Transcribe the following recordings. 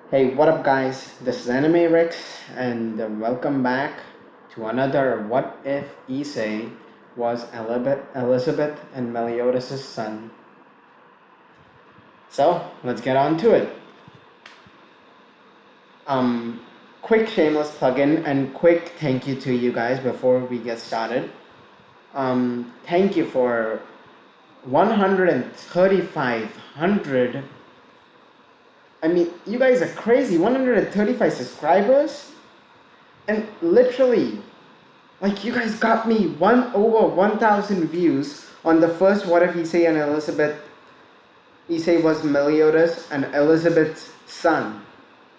Hey, what up, guys? This is Anime Rex, and welcome back to another What If Issei was Elizabeth and Meliodas' son. So, let's get on to it. Quick shameless plug-in and quick thank you to you guys before we get started. Thank you for 13500. I mean, you guys are crazy. 135 subscribers, and literally, like, you guys got me over 1,000 views on the first What If Issei and Elizabeth. Issei was Meliodas and Elizabeth's son.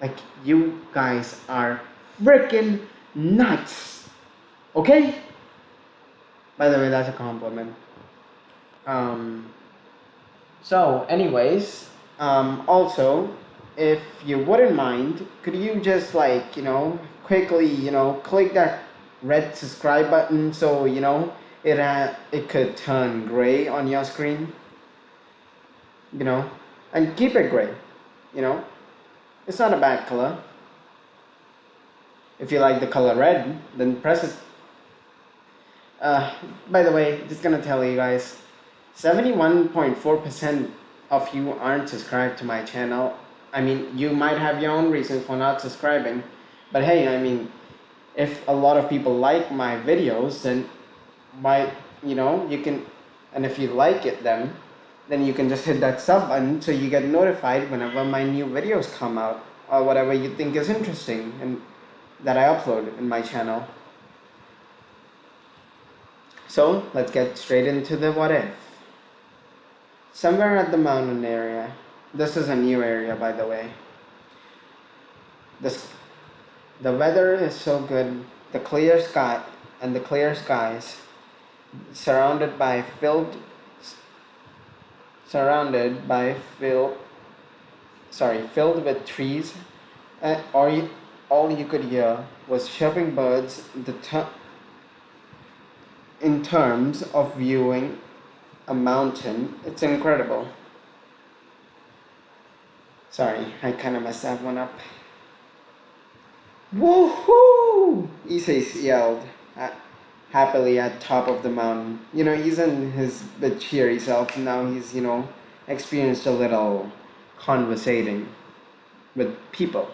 Like, you guys are freaking nuts. Okay? By the way, that's a compliment. So, anyways, also, if you wouldn't mind, could you just, like, quickly, click that red subscribe button so, it could turn gray on your screen, and keep it gray, you know? It's not a bad color. If you like the color red, then press it. By the way, just gonna tell you guys, 71.4% of you aren't subscribed to my channel. I mean, you might have your own reasons for not subscribing, but hey, I mean, if a lot of people like my videos, then you can, and if you like it, then you can just hit that sub button so you get notified whenever my new videos come out, or whatever you think is interesting and that I upload in my channel. So let's get straight into the what if. Somewhere at the mountain area. This is a new area, by the way. The weather is so good. The clear sky and the clear skies, surrounded by filled with trees, and all you could hear was chirping birds. In terms of viewing a mountain, it's incredible. Sorry, I kind of messed that one up. Woohoo! Issei yelled happily at top of the mountain. He's in his bit cheery self now. He's experienced a little conversating with people.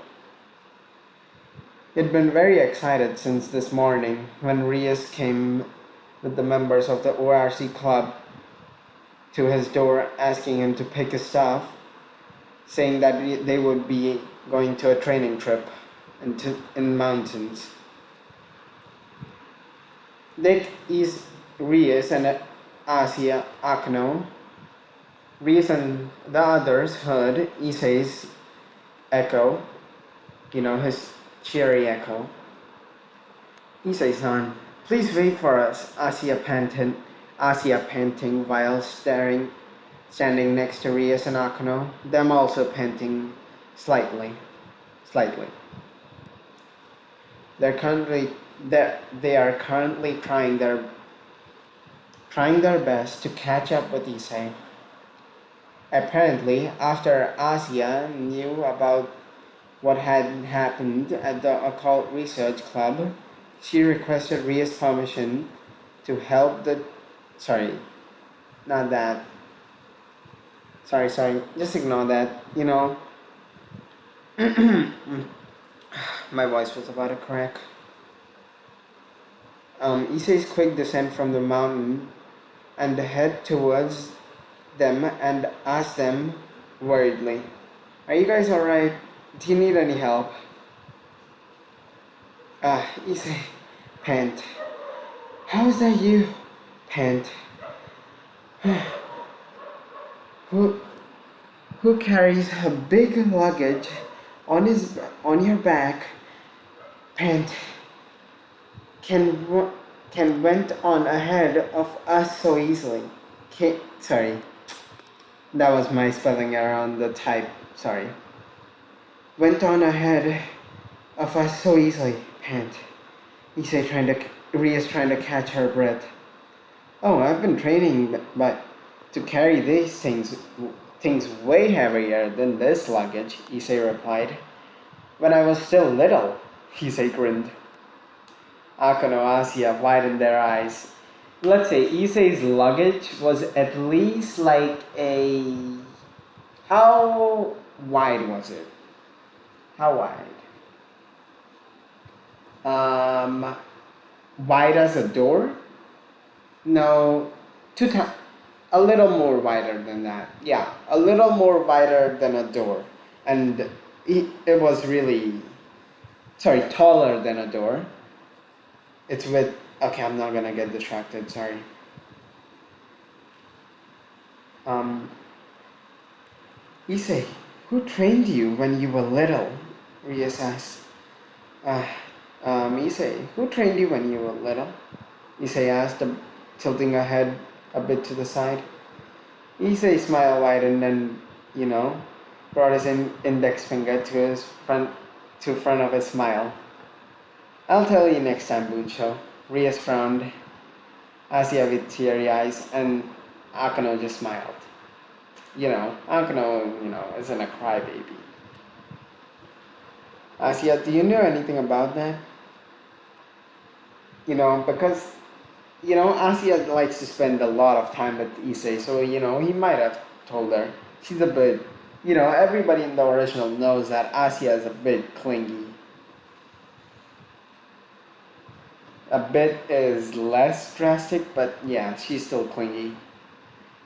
He'd been very excited since this morning when Rias came with the members of the ORC club to his door asking him to pick his stuff, saying that they would be going to a training trip in mountains. Dick is Rias and Asia Akno. Rias and the others heard Issei's echo, his cheery echo. Issei-san, please wait for us, Asia panting while standing next to Rias and Akano, them also panting slightly. They are currently trying their best to catch up with Issei. Apparently, after Asia knew about what had happened at the occult research club, she requested Ria's permission to help just ignore that, my voice was about to crack. Issei's quick descent from the mountain and head towards them and asked them worriedly, "Are you guys alright? Do you need any help?" Issei, pant. "How is that you?" Pant. Who carries a big luggage on your back? Pant. Can went on ahead of us so easily. Sorry, that was my spelling around the type. Sorry. Went on ahead of us so easily. Pant. Ria's trying to catch her breath. "Oh, I've been training, but to carry these things way heavier than this luggage," Issei replied. When I was still little, Issei grinned. Akano Asia widened their eyes. Let's say Issei's luggage was at least like a... How wide was it? How wide? Wide as a door? No, a little more wider than that. Yeah, a little more wider than a door. And it was really, sorry, taller than a door. It's with, okay, I'm not gonna get distracted, sorry. Issei, who trained you when you were little? Rias asked. Issei, who trained you when you were little? Issei asked, tilting her head a bit to the side. Issei smiled widened and, brought his index finger to his front of his smile. I'll tell you next time, Buncho. Rias frowned, Asia with teary eyes, and Akano just smiled. Akano, isn't a crybaby. Asia, do you know anything about that? Because, Asia likes to spend a lot of time with Issei, so, he might have told her. She's a bit, everybody in the original knows that Asia is a bit clingy. A bit is less drastic, but yeah, she's still clingy.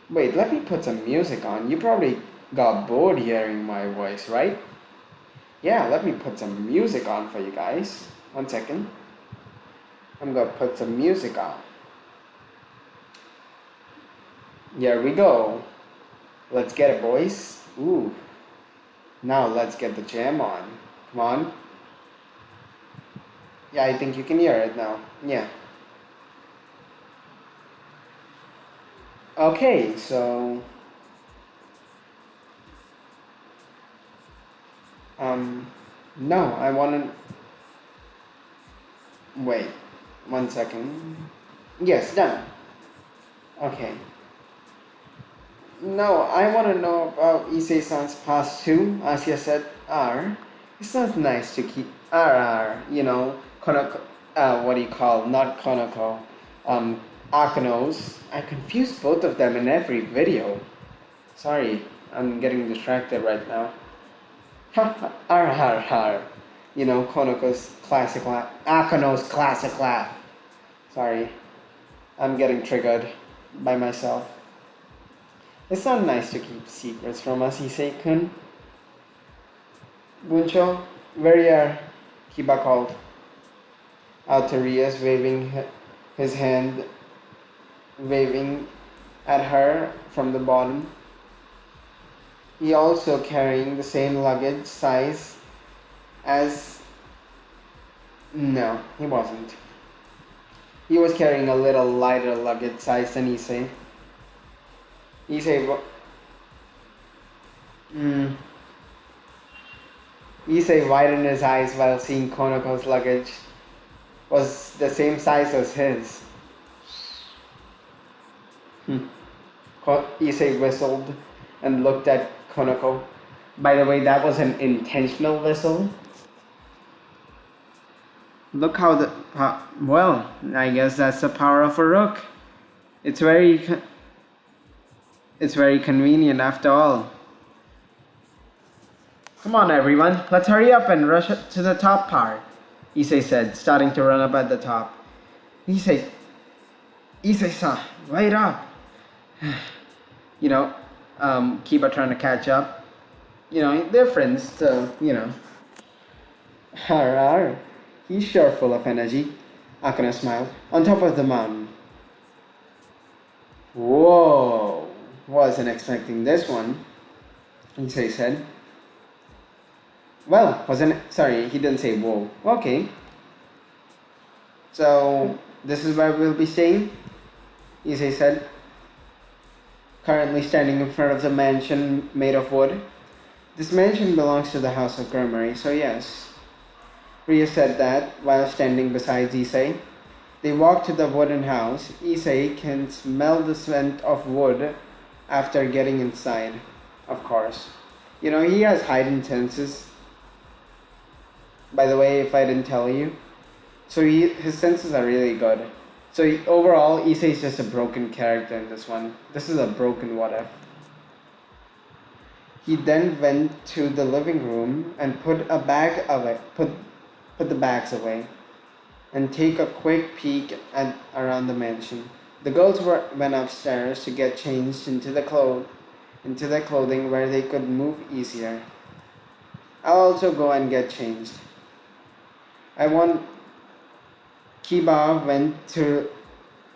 Wait, let me put some music on. You probably got bored hearing my voice, right? Yeah, let me put some music on for you guys. 1 second. I'm gonna put some music on. Here we go. Let's get it, boys. Ooh. Now let's get the jam on. Come on. Yeah, I think you can hear it now. Yeah. Okay, so... no, I wanna... Wait, 1 second. Yes, done. Okay. No, I want to know about Issei-san's past too. Asia said, It's not nice to keep Konoko, what do you call, not Konoko, Akanos. I confuse both of them in every video. Sorry, I'm getting distracted right now. Konoko's classic laugh, Akano's classic laugh. Sorry, I'm getting triggered by myself. It's not nice to keep secrets from us, Issei-kun. Buncho, where you are? Kiba called out to Rias, waving his hand, waving at her from the bottom. He also carrying the same luggage size as... No, he wasn't. He was carrying a little lighter luggage size than Issei. Issei widened his eyes while seeing Konoko's luggage was the same size as his. Issei whistled and looked at Konoko. By the way, that was an intentional whistle. Look how well, I guess that's the power of a rook. It's very convenient after all. Come on everyone, let's hurry up and rush to the top part, Issei said, starting to run up at the top. Issei-san, wait up. Kiba trying to catch up. They're friends, so, He's sure full of energy. Akana smiled. On top of the mountain. Whoa, wasn't expecting this one, Issei said. Well, sorry, he didn't say whoa. Okay. So, this is where we'll be staying, Issei said, currently standing in front of the mansion made of wood. This mansion belongs to the House of Gurmari, so yes. Ria said that while standing beside Issei. They walked to the wooden house. Issei can smell the scent of wood after getting inside, of course. He has heightened senses. by the way, if I didn't tell you. So his senses are really good. So overall, Issei is just a broken character in this one. This is a broken what if. He then went to the living room and put a bag away, put the bags away, and take a quick peek around the mansion. The girls went upstairs to get changed into their clothing where they could move easier. I'll also go and get changed. Kiba went to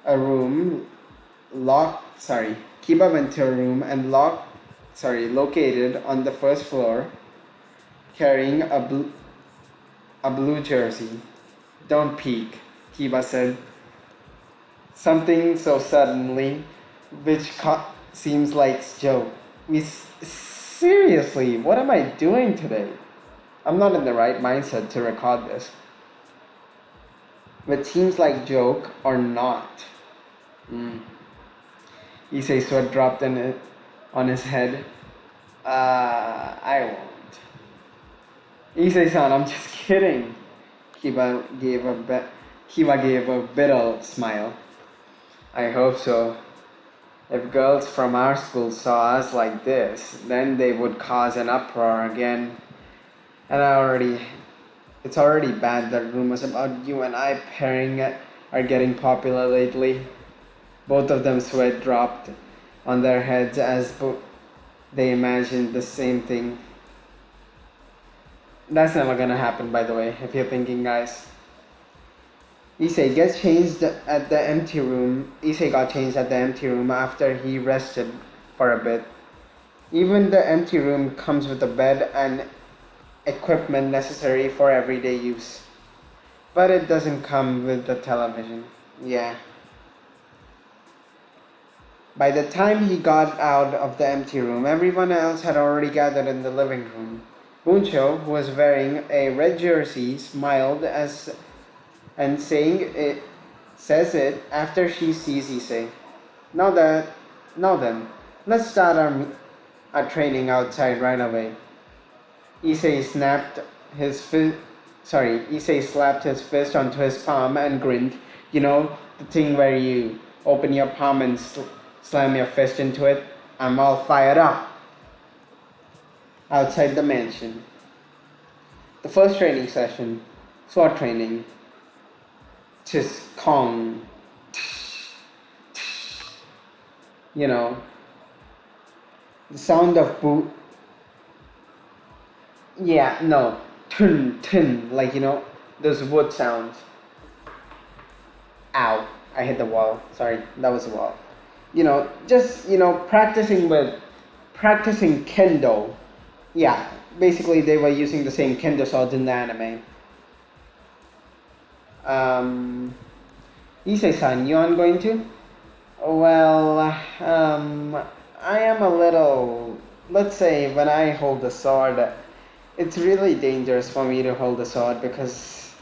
a room located on the first floor, carrying a blue jersey. Don't peek, Kiba said. Something so suddenly, which seems like a joke. Seriously, what am I doing today? I'm not in the right mindset to record this. But seems like joke or not. Issei's sweat dropped on his head. I won't. Issei-san, I'm just kidding. Kiba gave a bitter smile. I hope so. If girls from our school saw us like this, then they would cause an uproar again. And it's already bad that rumors about you and I pairing are getting popular lately. Both of them sweat dropped on their heads as they imagined the same thing. That's never gonna happen, by the way, if you're thinking, guys. Issei got changed at the empty room after he rested for a bit. Even the empty room comes with a bed and equipment necessary for everyday use. But it doesn't come with the television. Yeah. By the time he got out of the empty room, everyone else had already gathered in the living room. Buncho, who was wearing a red jersey, smiled and says it after she sees Issei. Now then, let's start our training outside right away. Issei slapped his fist onto his palm and grinned. You know, the thing where you open your palm and slam your fist into it? I'm all fired up. Outside the mansion. The first training session, sword training. Tis Kong. You know, the sound of boot. Yeah, no. Tin, like, you know, those wood sounds. Ow, I hit the wall. Sorry, that was the wall. You know, just, you know, practicing kendo. Yeah, basically they were using the same kendo swords in the anime. Issei-san, you aren't going to? Well, I am a little, let's say when I hold the sword, it's really dangerous for me to hold the sword because,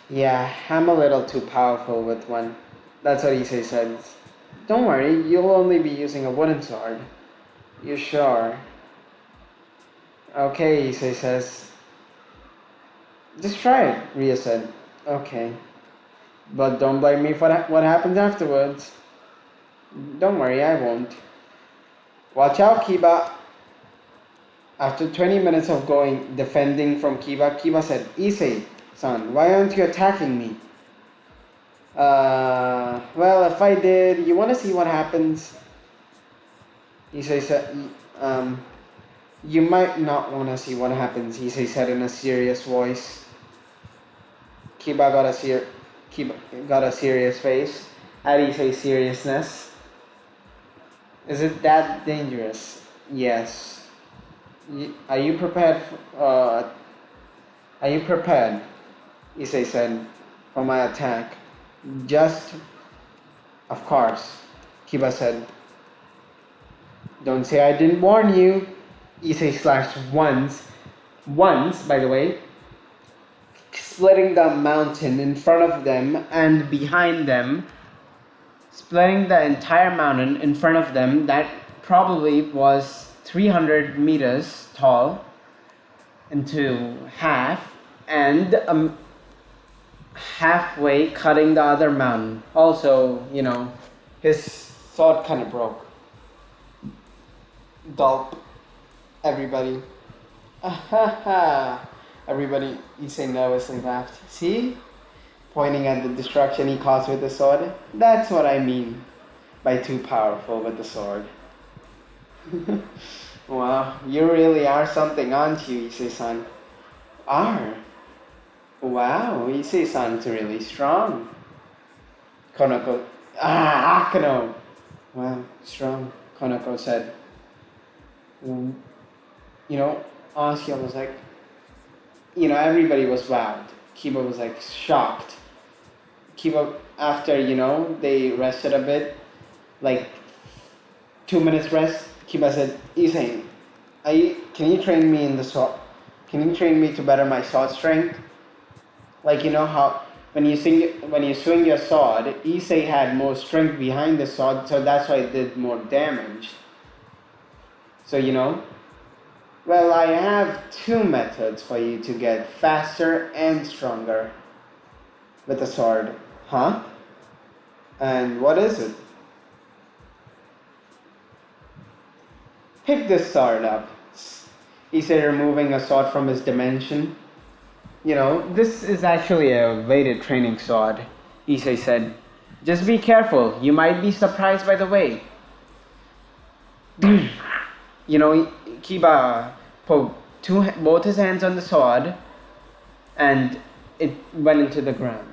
yeah, I'm a little too powerful with one. That's what Issei said. Don't worry, you'll only be using a wooden sword. You sure? Okay, Issei says. Just try it, Ria said. Okay. But don't blame me for what happens afterwards. Don't worry, I won't. Watch out, Kiba. After 20 minutes of defending from Kiba said, Issei-san, why aren't you attacking me? Well, if I did, you want to see what happens? Issei said, you might not want to see what happens, Issei said in a serious voice. Kiba got a serious face at Issei's seriousness. Is it that dangerous? Yes. Are you prepared? Issei said, for my attack. Just, of course, Kiba said. Don't say I didn't warn you. Issei slashed once, by the way, splitting the mountain in front of them and behind them, splitting the entire mountain in front of them that probably was 300 meters tall into half, and halfway cutting the other mountain. Also, his sword kind of broke. Gulp. Everybody. Everybody, Issei nervously laughed. See? Pointing at the destruction he caused with the sword. That's what I mean by too powerful with the sword. Wow, you really are something, aren't you, Issei-san? Are? Wow, Issei-san's really strong. Konako. Akano! Wow, strong, Konako said. Asya was like, everybody was wowed. Kiba was like shocked. Kiba, after, they rested a bit, like 2 minutes rest, Kiba said, Issei, can you train me in the sword? Can you train me to better my sword strength? Like, how when you swing your sword, Issei had more strength behind the sword, so that's why it did more damage. So, well, I have 2 methods for you to get faster and stronger with the sword. Huh? And what is it? Pick this sword up. Issei removing a sword from his dimension. This is actually a weighted training sword, Issei said. Just be careful, you might be surprised by the weight. Kiba put both his hands on the sword and it went into the ground.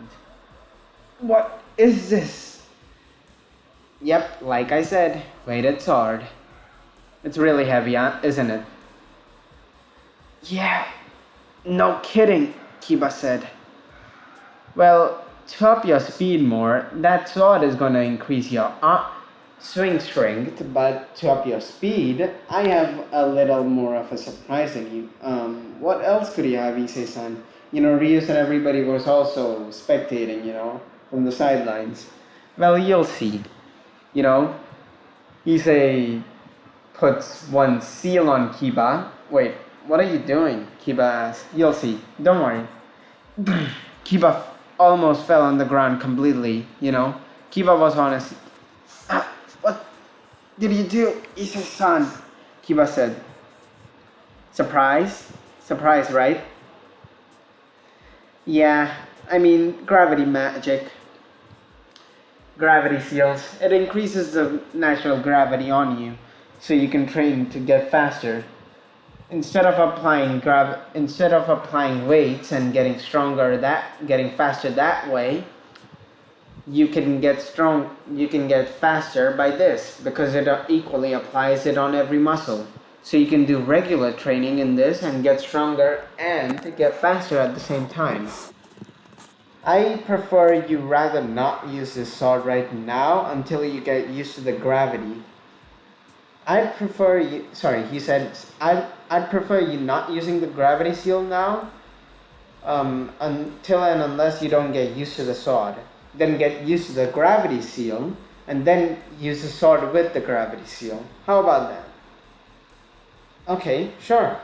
What is this? Yep, like I said, weighted sword. It's really heavy, isn't it? Yeah, no kidding, Kiba said. Well, to up your speed more, that sword is gonna increase your swing strength, but to up your speed, I have a little more of a surprise in you. What else could you have, Issei-san? Ryus and everybody was also spectating, from the sidelines. Well, you'll see. Issei puts one seal on Kiba. Wait, what are you doing? Kiba asked. You'll see. Don't worry. Kiba almost fell on the ground completely, Kiba was honest. What did you do, Issei-san? Kiba said. Surprise? Surprise, right? Yeah, gravity magic. Gravity seals. It increases the natural gravity on you, so you can train to get faster. Instead of applying weights and getting faster that way, you can get faster by this, because it equally applies it on every muscle. So you can do regular training in this and get stronger and get faster at the same time. I prefer you rather not use this sword right now until you get used to the gravity. I'd prefer you not using the gravity seal now, until and unless you don't get used to the sword. Then get used to the gravity seal, and then use the sword with the gravity seal. How about that? Okay, sure.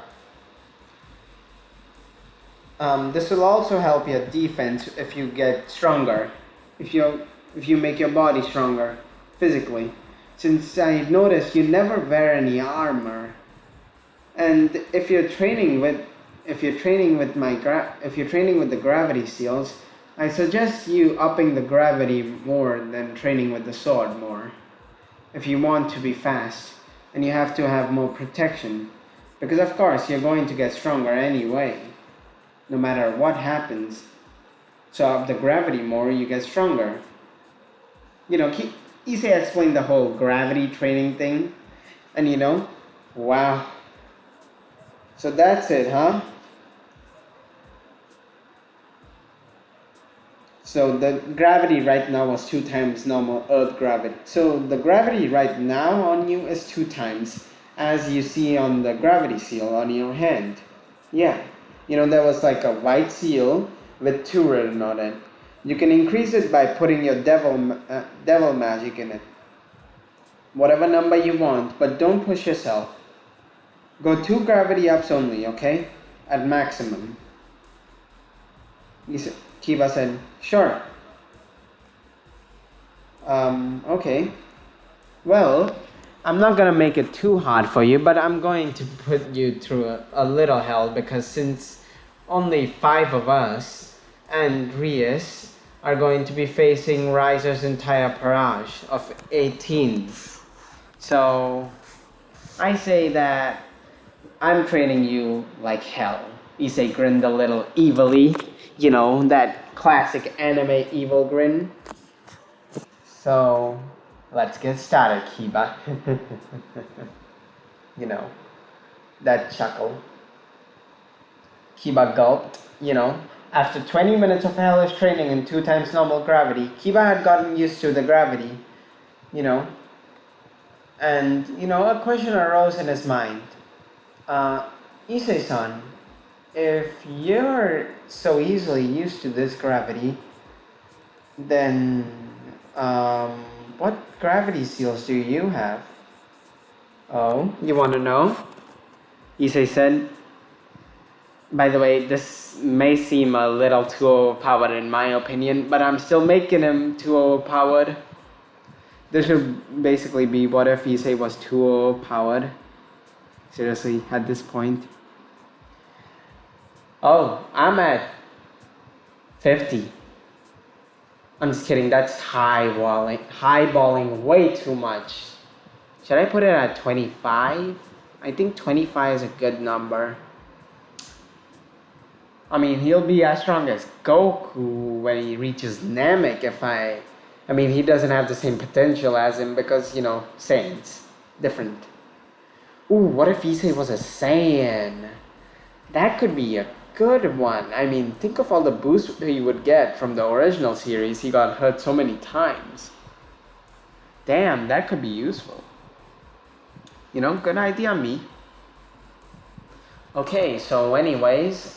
This will also help your defense if you get stronger, if you make your body stronger physically. Since I've noticed you never wear any armor, and if you're training with the gravity seals, I suggest you upping the gravity more than training with the sword more. If you want to be fast, and you have to have more protection, because of course you're going to get stronger anyway, no matter what happens. So up the gravity more, you get stronger. Issei explained the whole gravity training thing, and wow. So that's it, huh? So the gravity right now was 2 times normal Earth gravity. So the gravity right now on you is 2 times, as you see on the gravity seal on your hand. Yeah, there was like a white seal with 2 written on it. You can increase it by putting your devil magic in it. Whatever number you want, but don't push yourself. Go 2 gravity ups only, okay? At maximum. Kiba said, sure. Okay. Well, I'm not gonna make it too hard for you, but I'm going to put you through a little hell because since only 5 of us and Rias are going to be facing Riser's entire barrage of 18. So I say that I'm training you like hell. Issei grinned a little evilly, you know, that classic anime evil grin. So let's get started, Kiba. You know, that chuckle. Kiba gulped, you know. After 20 minutes of hellish training in 2 times normal gravity, Kiba had gotten used to the gravity, you know. And, you know, a question arose in his mind. Issei-san, if you're so easily used to this gravity, then what gravity seals do you have? Oh, you want to know? Issei said. By the way, this may seem a little too overpowered in my opinion, but I'm still making him too overpowered. This should basically be what if Issei was too overpowered. Seriously, at this point. Oh, I'm at 50. I'm just kidding, that's highballing way too much. Should I put it at 25? I think 25 is a good number. I mean, he'll be as strong as Goku when he reaches Namek I mean, he doesn't have the same potential as him because, you know, Saiyans. Different. Ooh, what if Issei was a Saiyan? That could be a good one. I mean, think of all the boosts he would get from the original series. He got hurt so many times. Damn, that could be useful. You know, good idea, me. Okay, so anyways,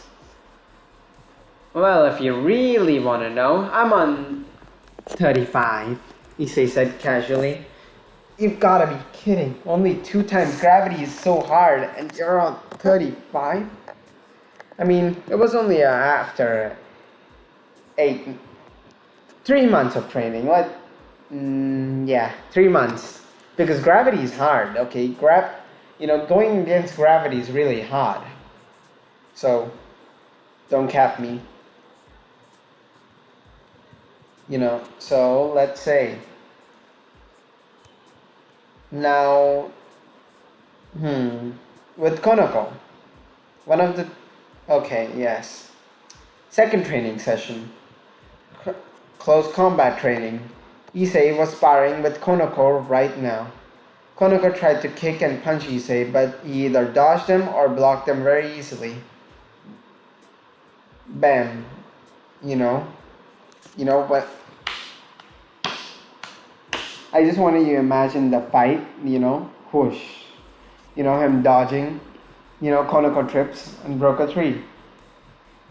well, if you really want to know, I'm on 35, Issei said casually. You've gotta be kidding. Only 2 times gravity is so hard and you're on 35? I mean, it was only after 3 months of training. What? Yeah, 3 months. Because gravity is hard, okay? Going against gravity is really hard. So, don't cap me. So let's say now with Konoko, yes, second training session, close combat training. Issei was sparring with Konoko right now. Konoko tried to kick and punch Issei, but he either dodged them or blocked them very easily. Bam. But I just wanted you to imagine the fight, whoosh. Him dodging, Konoko trips and broke a tree.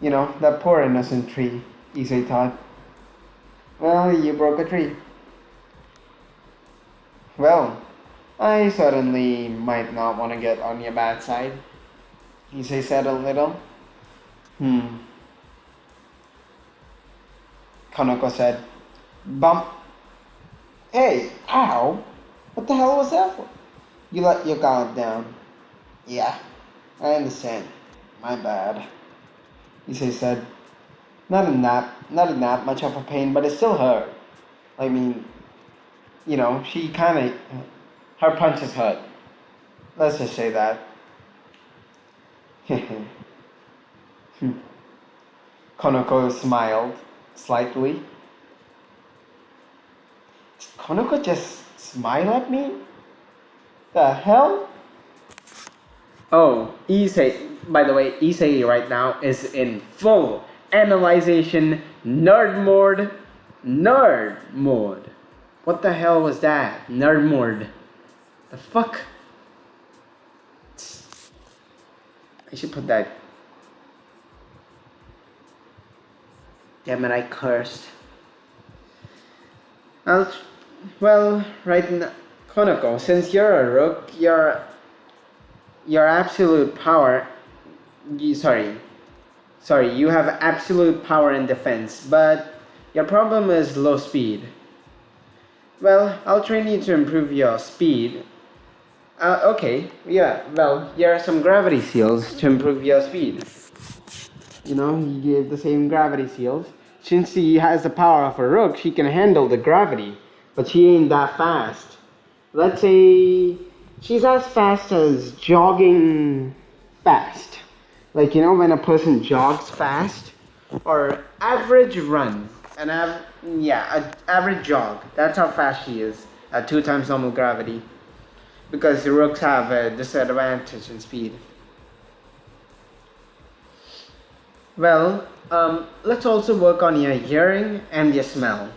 That poor innocent tree, Issei thought. Well, you broke a tree. Well, I certainly might not want to get on your bad side, Issei said a little. Konoko said, bump. Hey, ow! What the hell was that for? You let your guard down. Yeah, I understand. My bad. Issei said, not in that much of a pain, but it still hurt. I mean, her punches hurt. Let's just say that. Konoko smiled slightly. Did Konoko just smile at me? The hell? Oh, by the way, Issei right now is in full analyzation nerd mode. What the hell was that? Nerd mode. The fuck? I should put that. Damn it, I cursed. Right now, Konoko, since you're a rook, your absolute power, Sorry, you have absolute power and defense, but your problem is low speed. Well, I'll train you to improve your speed. Okay, yeah, well, here are some gravity seals to improve your speed. You know, he gave the same gravity seals. Since he has the power of a rook, she can handle the gravity, but she ain't that fast. Let's say she's as fast as jogging fast. Like, you know, when a person jogs fast, or average run, average jog. That's how fast she is at 2 times normal gravity. Because the rooks have a disadvantage in speed. Well, let's also work on your hearing and your smell.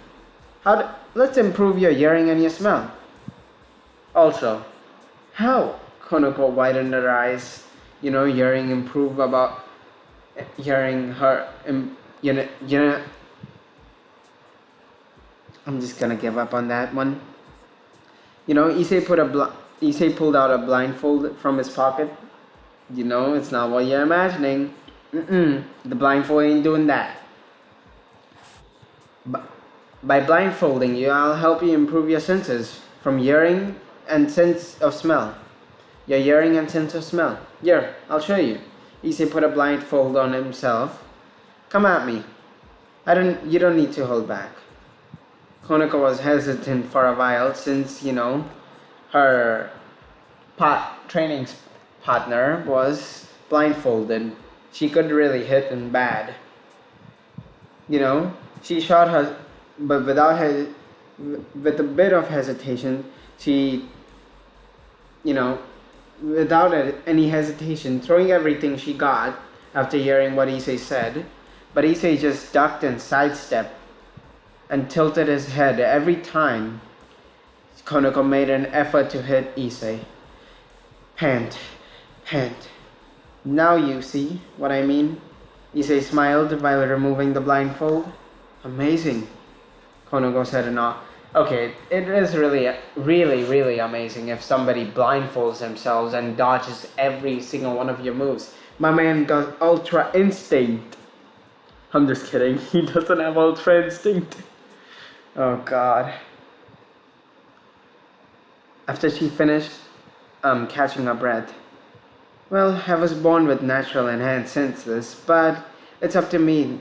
Let's improve your hearing and your smell. Also, how Konoko widened her eyes, you know, hearing improve about hearing her, I'm just gonna give up on that one. You know, Issei pulled out a blindfold from his pocket. You know, it's not what you're imagining. The blindfold ain't doing that. By blindfolding you, I'll help you improve your senses from hearing and sense of smell. Your hearing and sense of smell. Here, I'll show you. Issei put a blindfold on himself. Come at me. You don't need to hold back. Konoko was hesitant for a while since, you know, her training partner was blindfolded. She could really hit him bad. You know, she shot her, but with a bit of hesitation, she, you know, without any hesitation, throwing everything she got after hearing what Issei said. But Issei just ducked and sidestepped and tilted his head every time Konoko made an effort to hit Issei. Pant. Now you see what I mean? Issei smiled while removing the blindfold. Amazing, Konoko said in awe. Okay, it is really amazing if somebody blindfolds themselves and dodges every single one of your moves. My man got ultra instinct. I'm just kidding, he doesn't have ultra instinct. Oh god. After she finished catching her breath. Well, I was born with natural enhanced senses, but it's up to me,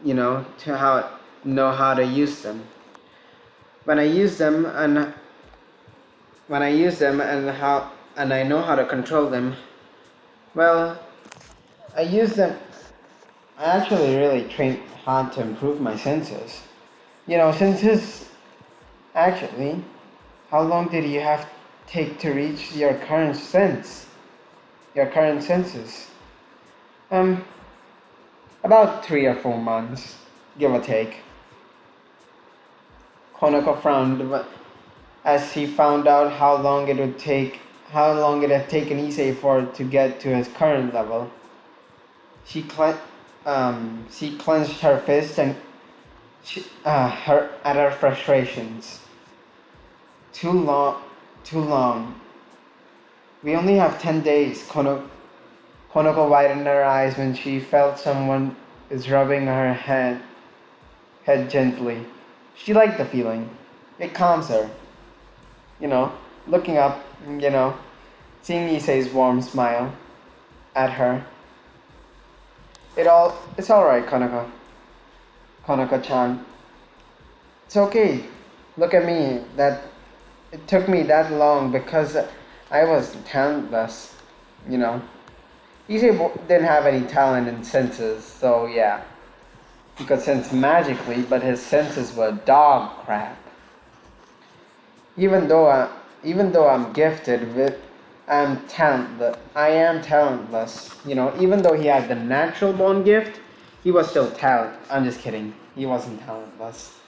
you know, to know how to use them. When I use them and I know how to control them, well, I use them. I actually really trained hard to improve my senses. You know, actually, how long did you have take to reach your current senses? About 3 or 4 months, give or take. Konoko frowned as he found out how long it had taken Issei to get to his current level. She clenched her fist and at her frustrations. Too long. We only have 10 days. Konoko widened her eyes when she felt someone is rubbing her head gently. She liked the feeling. It calms her. You know, looking up, you know, seeing Issei's warm smile at her. It's alright, Konoko-chan. It's okay. Look at me. It took me that long because I was talentless, you know. Issei didn't have any talent in senses, so yeah. He could sense magically, but his senses were dog crap. Even though I'm gifted with, I am talentless. You know, even though he had the natural born gift, he was still I'm just kidding. He wasn't talentless.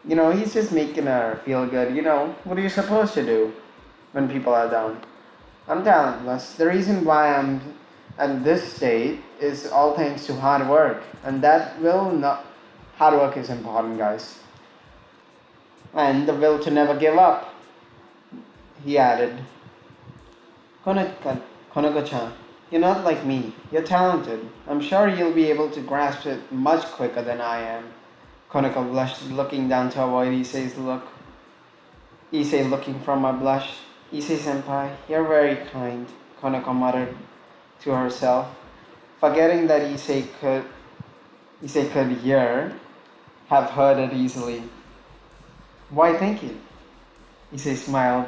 You know, he's just making her feel good. You know, what are you supposed to do when people are down? I'm talentless. The reason why I'm at this state is all thanks to hard work. And hard work is important, guys. And the will to never give up, he added. Konoko-chan, You're not like me. You're talented. I'm sure you'll be able to grasp it much quicker than I am. Konako blushed, looking down to avoid Issei's look. Issei looking from a blush. Issei-senpai, you're very kind, Konako muttered to herself, forgetting that Issei could have heard it easily. Why thank you? Issei smiled.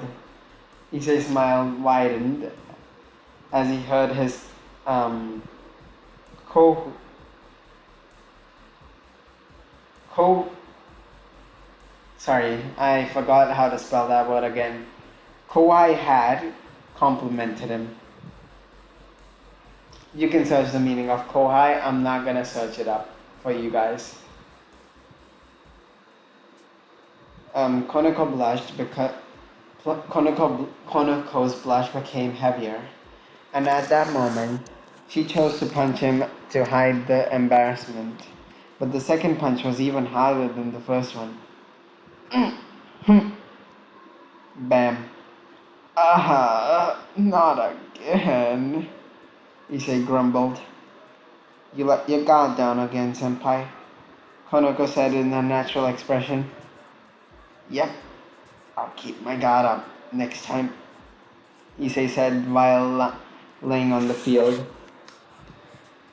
Issei's smile widened as he heard his co co sorry, I forgot how to spell that word again. Kawhi had complimented him. You can search the meaning of Kohai. I'm not gonna search it up for you guys. Konako blushed because Konako's blush became heavier, and at that moment, she chose to punch him to hide the embarrassment. But the second punch was even harder than the first one. Bam. Not again. Issei grumbled. You let your guard down again, senpai, Konako said in a natural expression. Yep, I'll keep my guard up next time, Issei said while laying on the field.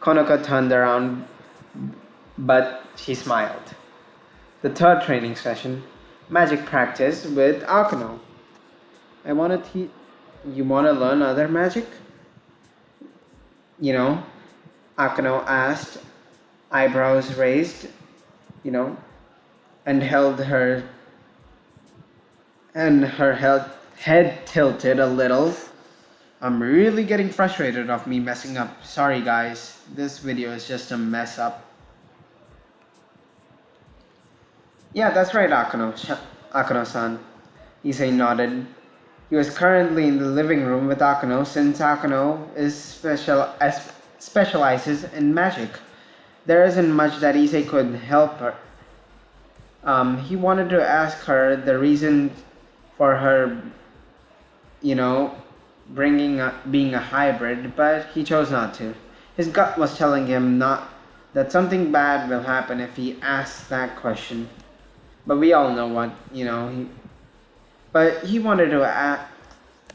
Konako turned around, but she smiled. The third training session, magic practice with Akano. You wanna learn other magic? Akano asked, eyebrows raised, and her head tilted a little. I'm really getting frustrated of me messing up. Sorry guys, this video is just a mess up. Yeah, that's right, Akano-san. Issei nodded. He was currently in the living room with Akano since Akano specializes in magic. There isn't much that Issei could help her. He wanted to ask her the reason for her, being a hybrid, but he chose not to. His gut was telling him that something bad will happen if he asks that question. But we all know what, but he wanted to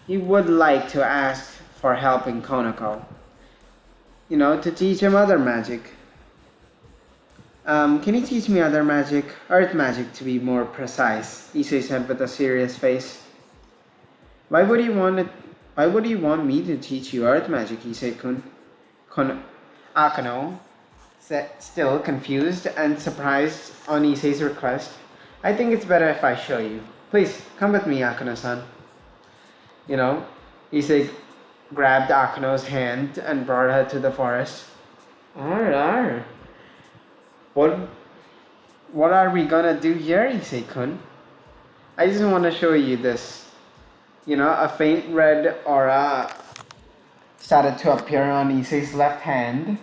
he would like to ask for help in Konako. To teach him other magic. Can you teach me other magic? Earth magic, to be more precise, Issei said with a serious face. Why would you want me to teach you earth magic, Issei-kun? Akano, still confused and surprised on Issei's request. I think it's better if I show you. Please, come with me, Akano-san. Issei grabbed Akano's hand and brought her to the forest. Arr. What are we gonna do here, Issei-kun? I just want to show you this. A faint red aura started to appear on Issei's left hand.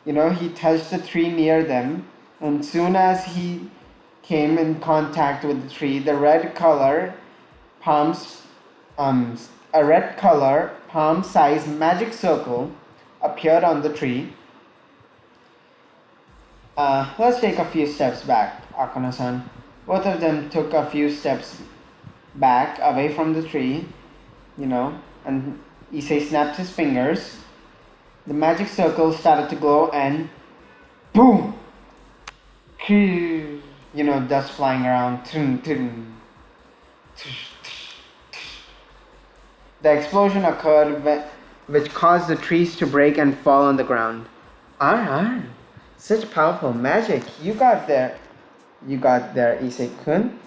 He touched the tree near them, and soon as he came in contact with the tree, a red color palm-sized magic circle appeared on the tree. Let's take a few steps back, Akano-san. Both of them took a few steps back, away from the tree, and Issei snapped his fingers. The magic circle started to glow and boom! Dust flying around. The explosion occurred, which caused the trees to break and fall on the ground. Such powerful magic. You got there, Issei-kun.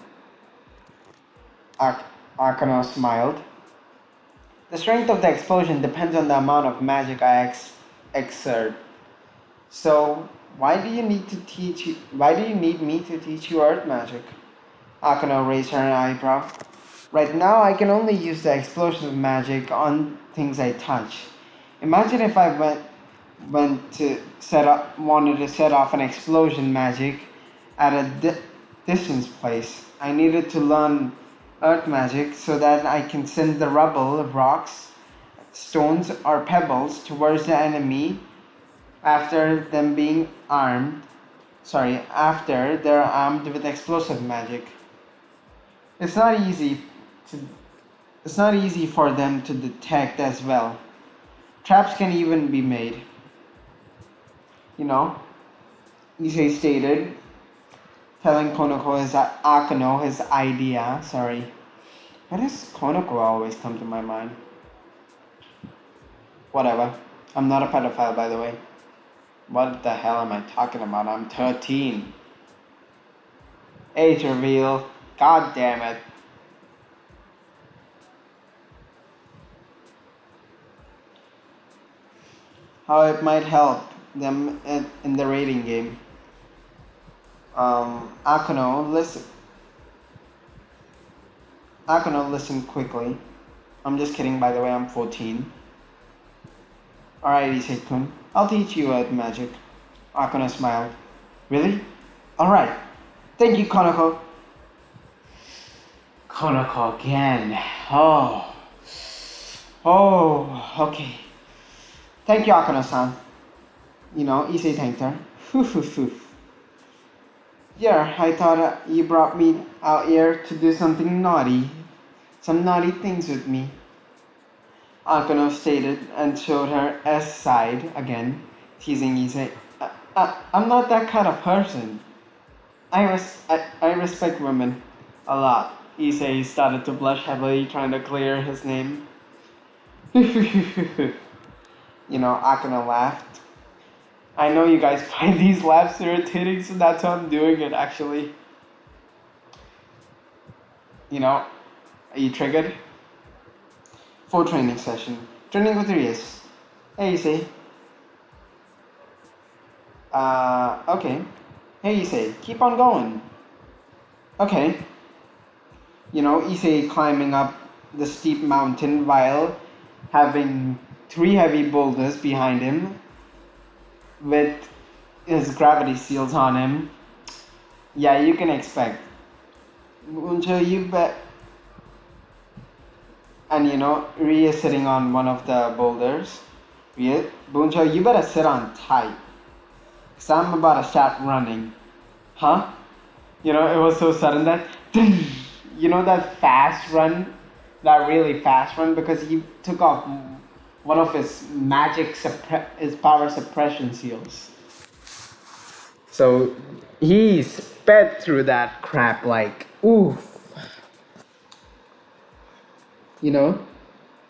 Akano smiled. The strength of the explosion depends on the amount of magic I exert. So, why do you need me to teach you earth magic? Akano raised her eyebrow. Right now, I can only use the explosion of magic on things I touch. Imagine if I wanted to set off an explosion magic at a distance place. I needed to learn earth magic so that I can send the rubble of rocks stones or pebbles towards the enemy after they're armed with explosive magic. It's not easy to It's not easy for them to detect as well. Traps can even be made. You know, Issei stated, telling Akano his idea. Sorry. Why does Konoko always come to my mind? Whatever. I'm not a pedophile, by the way. What the hell am I talking about? I'm 13. Age reveal. God damn it. How it might help them in the rating game. Akano, listen quickly. I'm just kidding, by the way, I'm 14. Alright, Issei-kun, I'll teach you magic. Akano smiled. Really? Alright. Thank you, Konoko. Konoko again. Okay. Thank you, Akano-san. Issei thanked her. Yeah, I thought you brought me out here to do something naughty. Some naughty things with me. Akano stated and showed her S side again, teasing Issei. I'm not that kind of person. I respect women a lot. Issei started to blush heavily, trying to clear his name. Akano laughed. I know you guys find these laughs irritating, so that's how I'm doing it, actually. Are you triggered? Full training session. Training with Rias. Hey, Issei. Okay. Hey, Issei, keep on going. Okay. Issei climbing up the steep mountain while having 3 heavy boulders behind him with his gravity shields on him. Yeah, you can expect. Buncho, you bet. And Ria sitting on one of the boulders. Buncho, you better sit on tight. Cause I'm about to start running. Huh? It was so sudden that that fast run, that really fast run, because he took off one of his his power suppression seals. So he sped through that crap like, oof.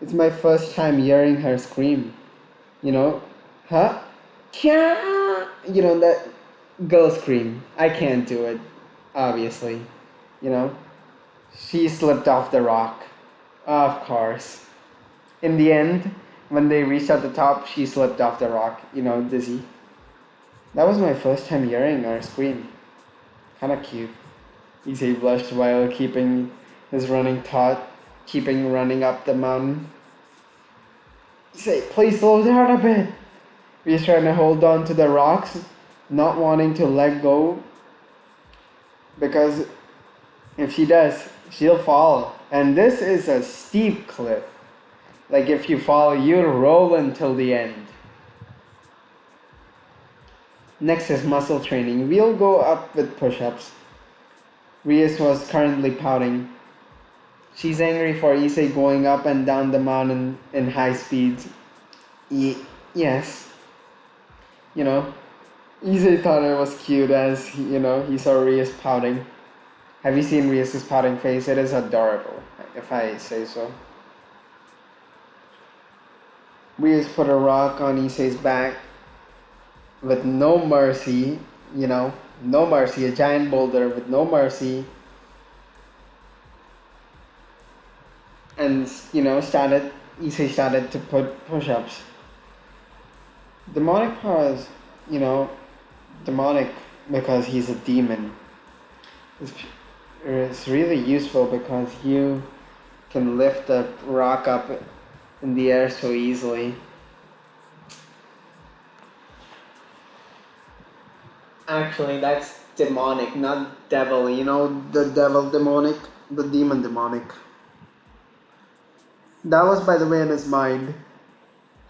It's my first time hearing her scream. Huh? Yeah. That girl scream. I can't do it, obviously. She slipped off the rock. Of course. In the end, when they reached at the top, she slipped off the rock, dizzy. That was my first time hearing her scream. Kinda cute. Issei blushed while keeping his running up the mountain. Issei, please slow down a bit. He's trying to hold on to the rocks, not wanting to let go, because if she does, she'll fall. And this is a steep cliff. Like if you fall, you'll roll until the end. Next is muscle training. We'll go up with push-ups. Rias was currently pouting. She's angry for Issei going up and down the mountain in high speeds. Yes. Issei thought it was cute as, he saw Rias pouting. Have you seen Rias' pouting face? It is adorable, if I say so. Rias put a rock on Issei's back with no mercy, no mercy, a giant boulder with no mercy. And, Issei started to put push-ups. Demonic power is, demonic because he's a demon. It's really useful because you can lift a rock up in the air so easily. Actually, that's demonic, not devil. The devil demonic, the demon demonic. That was, by the way, in his mind.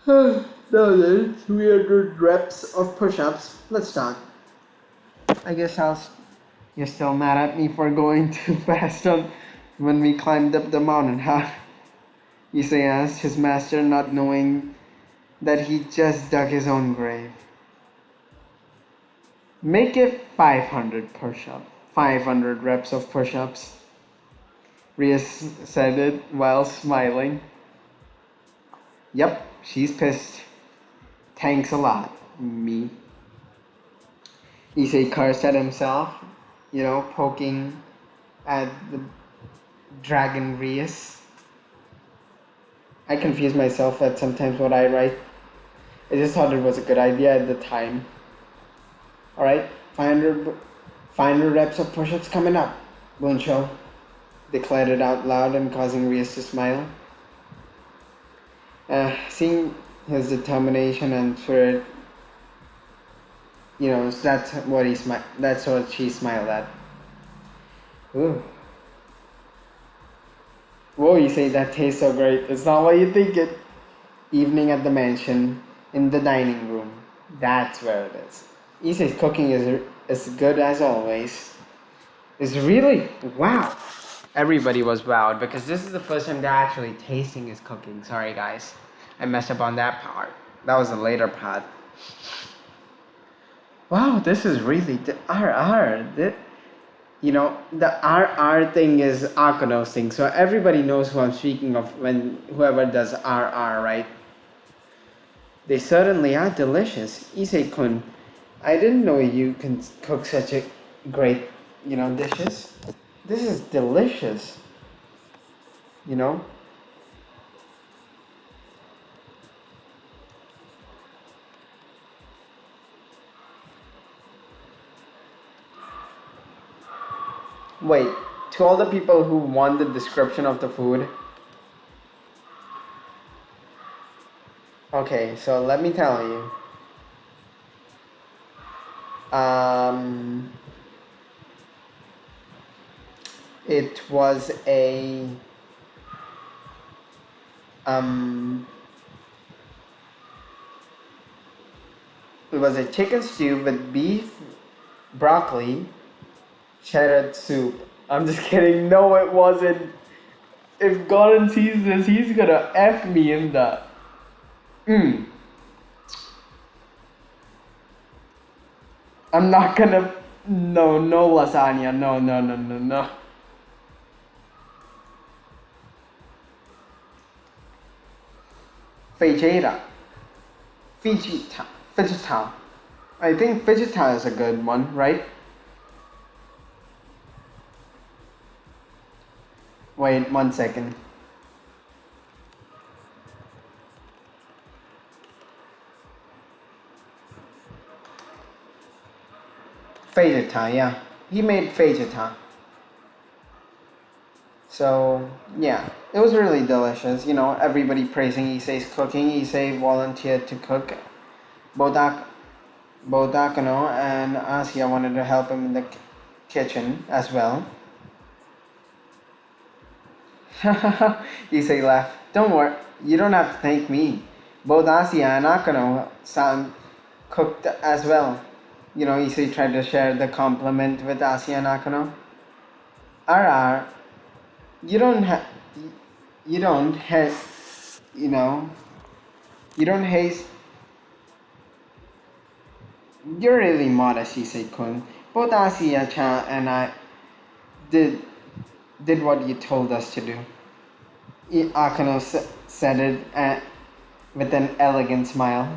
So then, 300 reps of push-ups. Let's start. I guess you're still mad at me for going too fast on when we climbed up the mountain, huh? Issei asked his master, not knowing that he just dug his own grave. Make it 500 push-ups. 500 reps of push-ups. Rias said it while smiling. Yep, she's pissed. Thanks a lot, me. Issei cursed at himself, poking at the dragon Rias. I confuse myself at sometimes what I write. I just thought it was a good idea at the time. Alright, 500 reps of push-ups coming up. Buncho declared it out loud and causing Rias to smile. Seeing his determination and spirit, that's what she smiled at. Ooh. Whoa, you say that tastes so great. It's not what you think it. Evening at the mansion, in the dining room. That's where it is. Issei's cooking is as good as always. It's really, wow. Everybody was wowed because this is the first time they're actually tasting his cooking. Sorry guys, I messed up on that part. That was the later part. Wow, this is really the RR. The RR thing is Akuno's thing, so everybody knows who I'm speaking of when whoever does RR, right? They certainly are delicious. Issei-kun, I didn't know you can cook such a great, dishes. This is delicious. Wait, to all the people who want the description of the food. Okay, so let me tell you. It was a chicken stew with beef, broccoli, cheddar soup. I'm just kidding. No, it wasn't. If Gordon sees this, he's gonna F me in the. I'm not gonna. No lasagna. No. Fajita. Fajita. I think fajita is a good one, right? Wait 1 second. Fajita, yeah. He made fajita. So, yeah, it was really delicious. Everybody praising Issei's cooking. Issei volunteered to cook. Both Akuno and Asia wanted to help him in the kitchen as well. Issei laughed. Don't worry, you don't have to thank me. Both Asia and Akuno cooked as well. Issei tried to share the compliment with Asia and Akuno. RR, you don't haste, you're really modest, Issei-kun. Both Asia-chan and I did what you told us to do. Akuno said it with an elegant smile.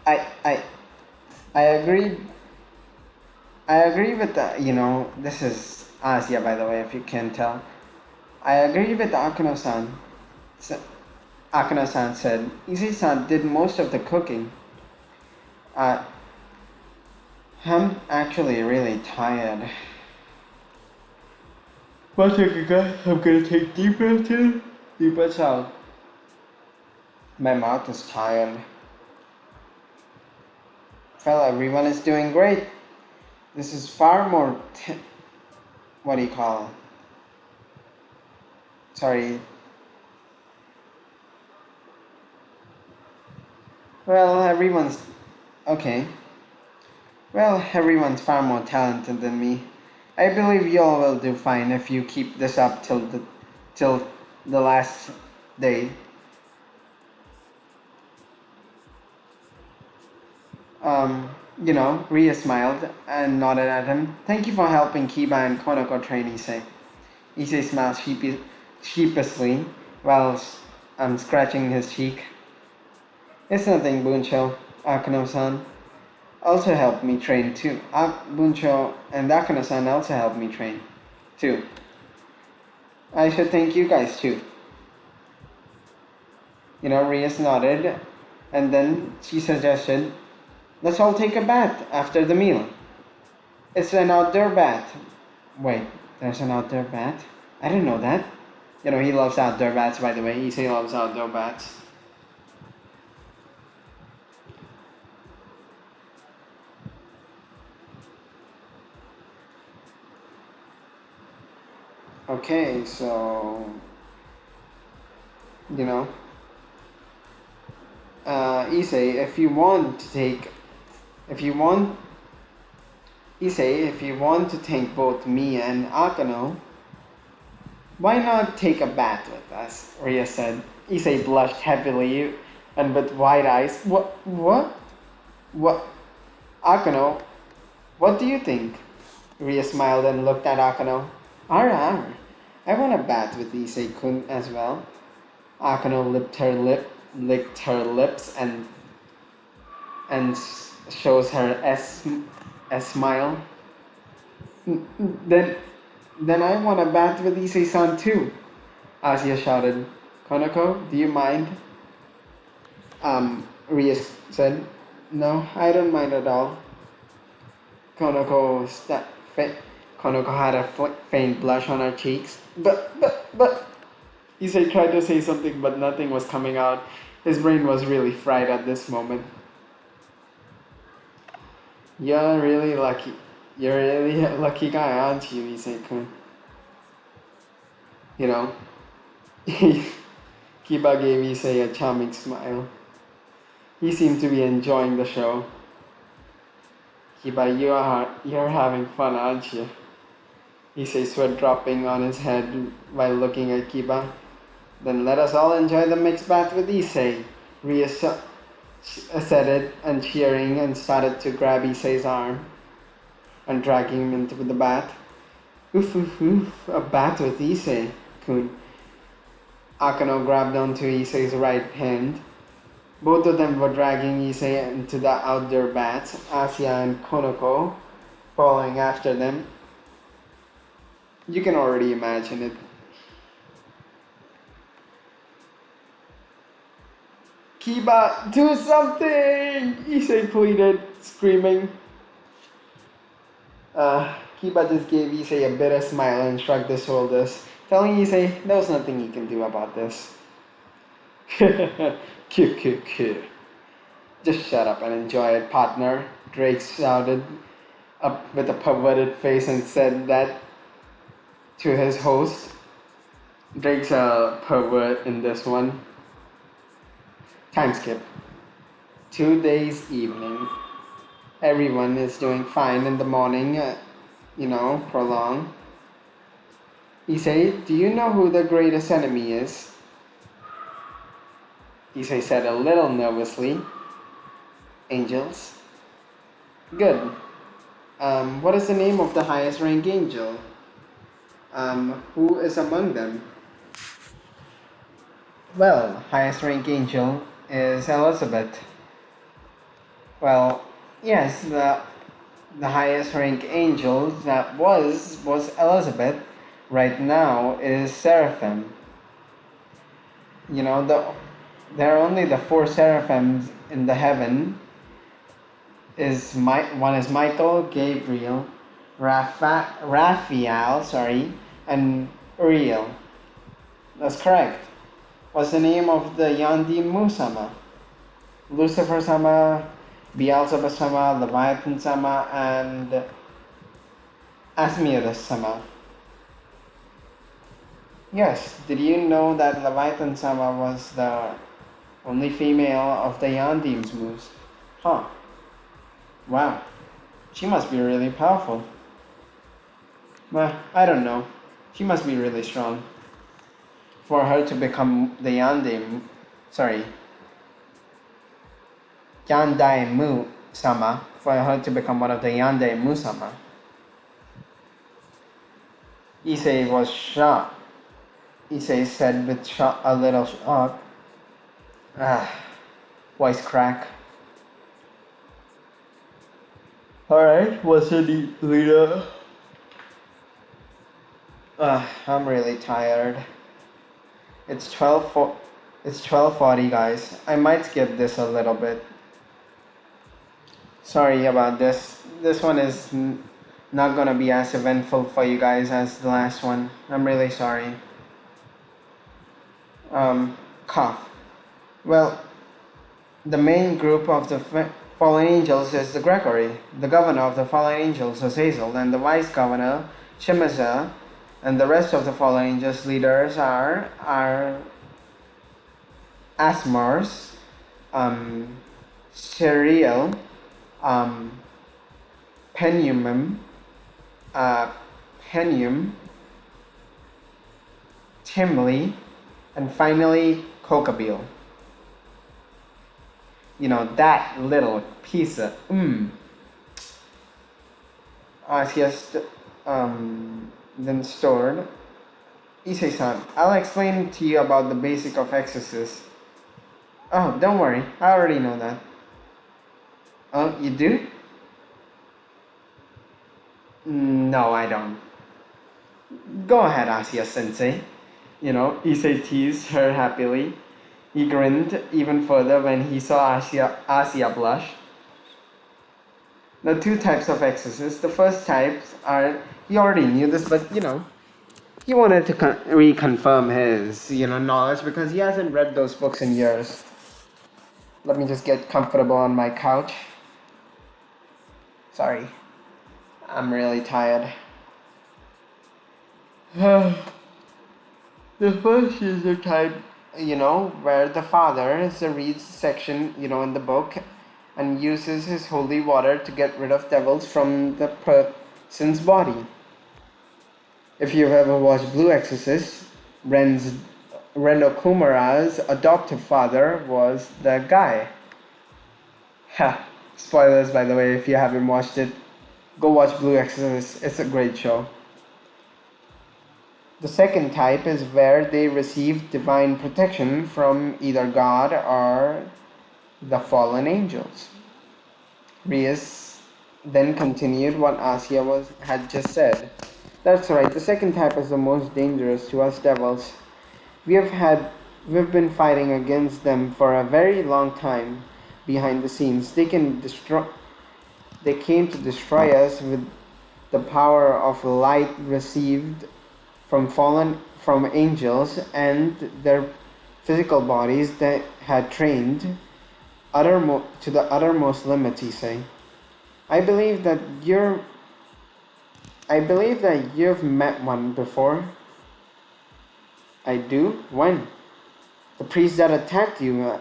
I agree. I agree with this is Asia, by the way, if you can tell. I agree with Akuno-san. Akuno-san said, Issei-san did most of the cooking. I'm actually really tired. 1 second, guys. I'm gonna take deep breaths in, deep breaths out. My mouth is tired. Well, everyone is doing great. This is far more. What do you call it? Sorry. Well, everyone's okay. Well, everyone's far more talented than me. I believe you all will do fine if you keep this up till the last day. Ria smiled and nodded at him. Thank you for helping Kiba and Konoko train Issei. Issei smiled sheepishly while scratching his cheek. It's nothing, Buncho. Akano-san also helped me train too. Buncho and Akano-san also helped me train too. I should thank you guys too. Rias nodded, and then she suggested, let's all take a bath after the meal. It's an outdoor bath. Wait, there's an outdoor bath? I didn't know that. He loves outdoor baths, by the way. Issei loves outdoor baths. Okay, so, you know, Issei, if you want to thank both me and Akano, why not take a bath with us? Ria said. Issei blushed heavily and with wide eyes. What? What? Akano, what do you think? Ria smiled and looked at Akano. Ara, I want a bath with Issei-kun as well. Akano licked her lips and shows her a smile. Then, then I want a bath with Issei-san too. Asia shouted. Konoko, do you mind? Ria said. No, I don't mind at all. Konoko Konoko had a faint blush on her cheeks. But. Issei tried to say something, but nothing was coming out. His brain was really fried at this moment. You're really lucky. You're really a lucky guy, aren't you, Issei-kun? You know, Kiba gave Issei a charming smile. He seemed to be enjoying the show. Kiba, you're having fun, aren't you? Issei, sweat dropping on his head while looking at Kiba. Then let us all enjoy the mixed bath with Issei. Ria said it and cheering and started to grab Issei's arm and dragging him into the bath. Oof, oof, oof, a bath with Issei-kun. Akano grabbed onto Issei's right hand. Both of them were dragging Issei into the outdoor bath, Asia and Konoko following after them. You can already imagine it. Kiba, do something! Issei pleaded, screaming. Kiba just gave Issei a bitter smile and shrugged his shoulders, telling Issei there was nothing he can do about this. Just shut up and enjoy it, partner, Drake shouted up with a perverted face and said that to his host. Drake's a pervert in this one. Time skip. 2 days evening. Everyone is doing fine in the morning, prolong. Issei, do you know who the greatest enemy is? Issei said a little nervously. Angels. Good. What is the name of the highest rank angel? Who is among them? Well, highest rank angel is Elizabeth. Well, yes, the highest rank angel that was Elizabeth. Right now is Seraphim. There are only the 4 seraphims in the heaven. One is Michael, Gabriel, Raphael, and Uriel. That's correct. What's the name of the Yandimu-sama? Lucifer-sama, Beelzebub-sama, Leviathan-sama, and Asmodeus-sama. Yes, did you know that Leviathan-sama was Only female of the Yandims moves. Huh. Wow. She must be really powerful. Well, I don't know. She must be really strong. For her to become the Yandim, sorry, Yandai Mu Sama, for her to become one of the Yandai Mu Sama. Issei was shocked. Issei said with a little shock. Voice crack. Alright, what's the leader? I'm really tired. It's 12:40, guys. I might skip this a little bit. Sorry about this. This one is not gonna be as eventful for you guys as the last one. I'm really sorry. Cough. Well, the main group of the fallen angels is the Gregory. The governor of the fallen angels is Hazel, and the vice governor, Shemaza, and the rest of the fallen angels leaders are Asmars, Serial, Penium, Timley, and finally Cocabil. You know, that little piece of Asia's then stored. Issei-san, I'll explain to you about the basic of exorcism. Oh, don't worry, I already know that. Oh, you do? No, I don't. Go ahead, Asia-sensei. You know, Issei teased her happily. He grinned even further when he saw Asia blush. The two types of exorcists. The first types are, he already knew this, but you know, he wanted to reconfirm his, knowledge because he hasn't read those books in years. Let me just get comfortable on my couch. Sorry, I'm really tired. The first is the type, where the father reads section, in the book and uses his holy water to get rid of devils from the person's body. If you've ever watched Blue Exorcist, Rendo Kumara's adoptive father was the guy. Ha! Spoilers, by the way, if you haven't watched it. Go watch Blue Exorcist, it's a great show. The second type is where they receive divine protection from either God or the fallen angels. Rias then continued what Asia had just said. That's right, the second type is the most dangerous to us devils. We've been fighting against them for a very long time behind the scenes. They came to destroy us with the power of light received from angels and their physical bodies that had trained to the uttermost limit, Issei. I believe that you've met one before. I do? When? The priest that attacked you.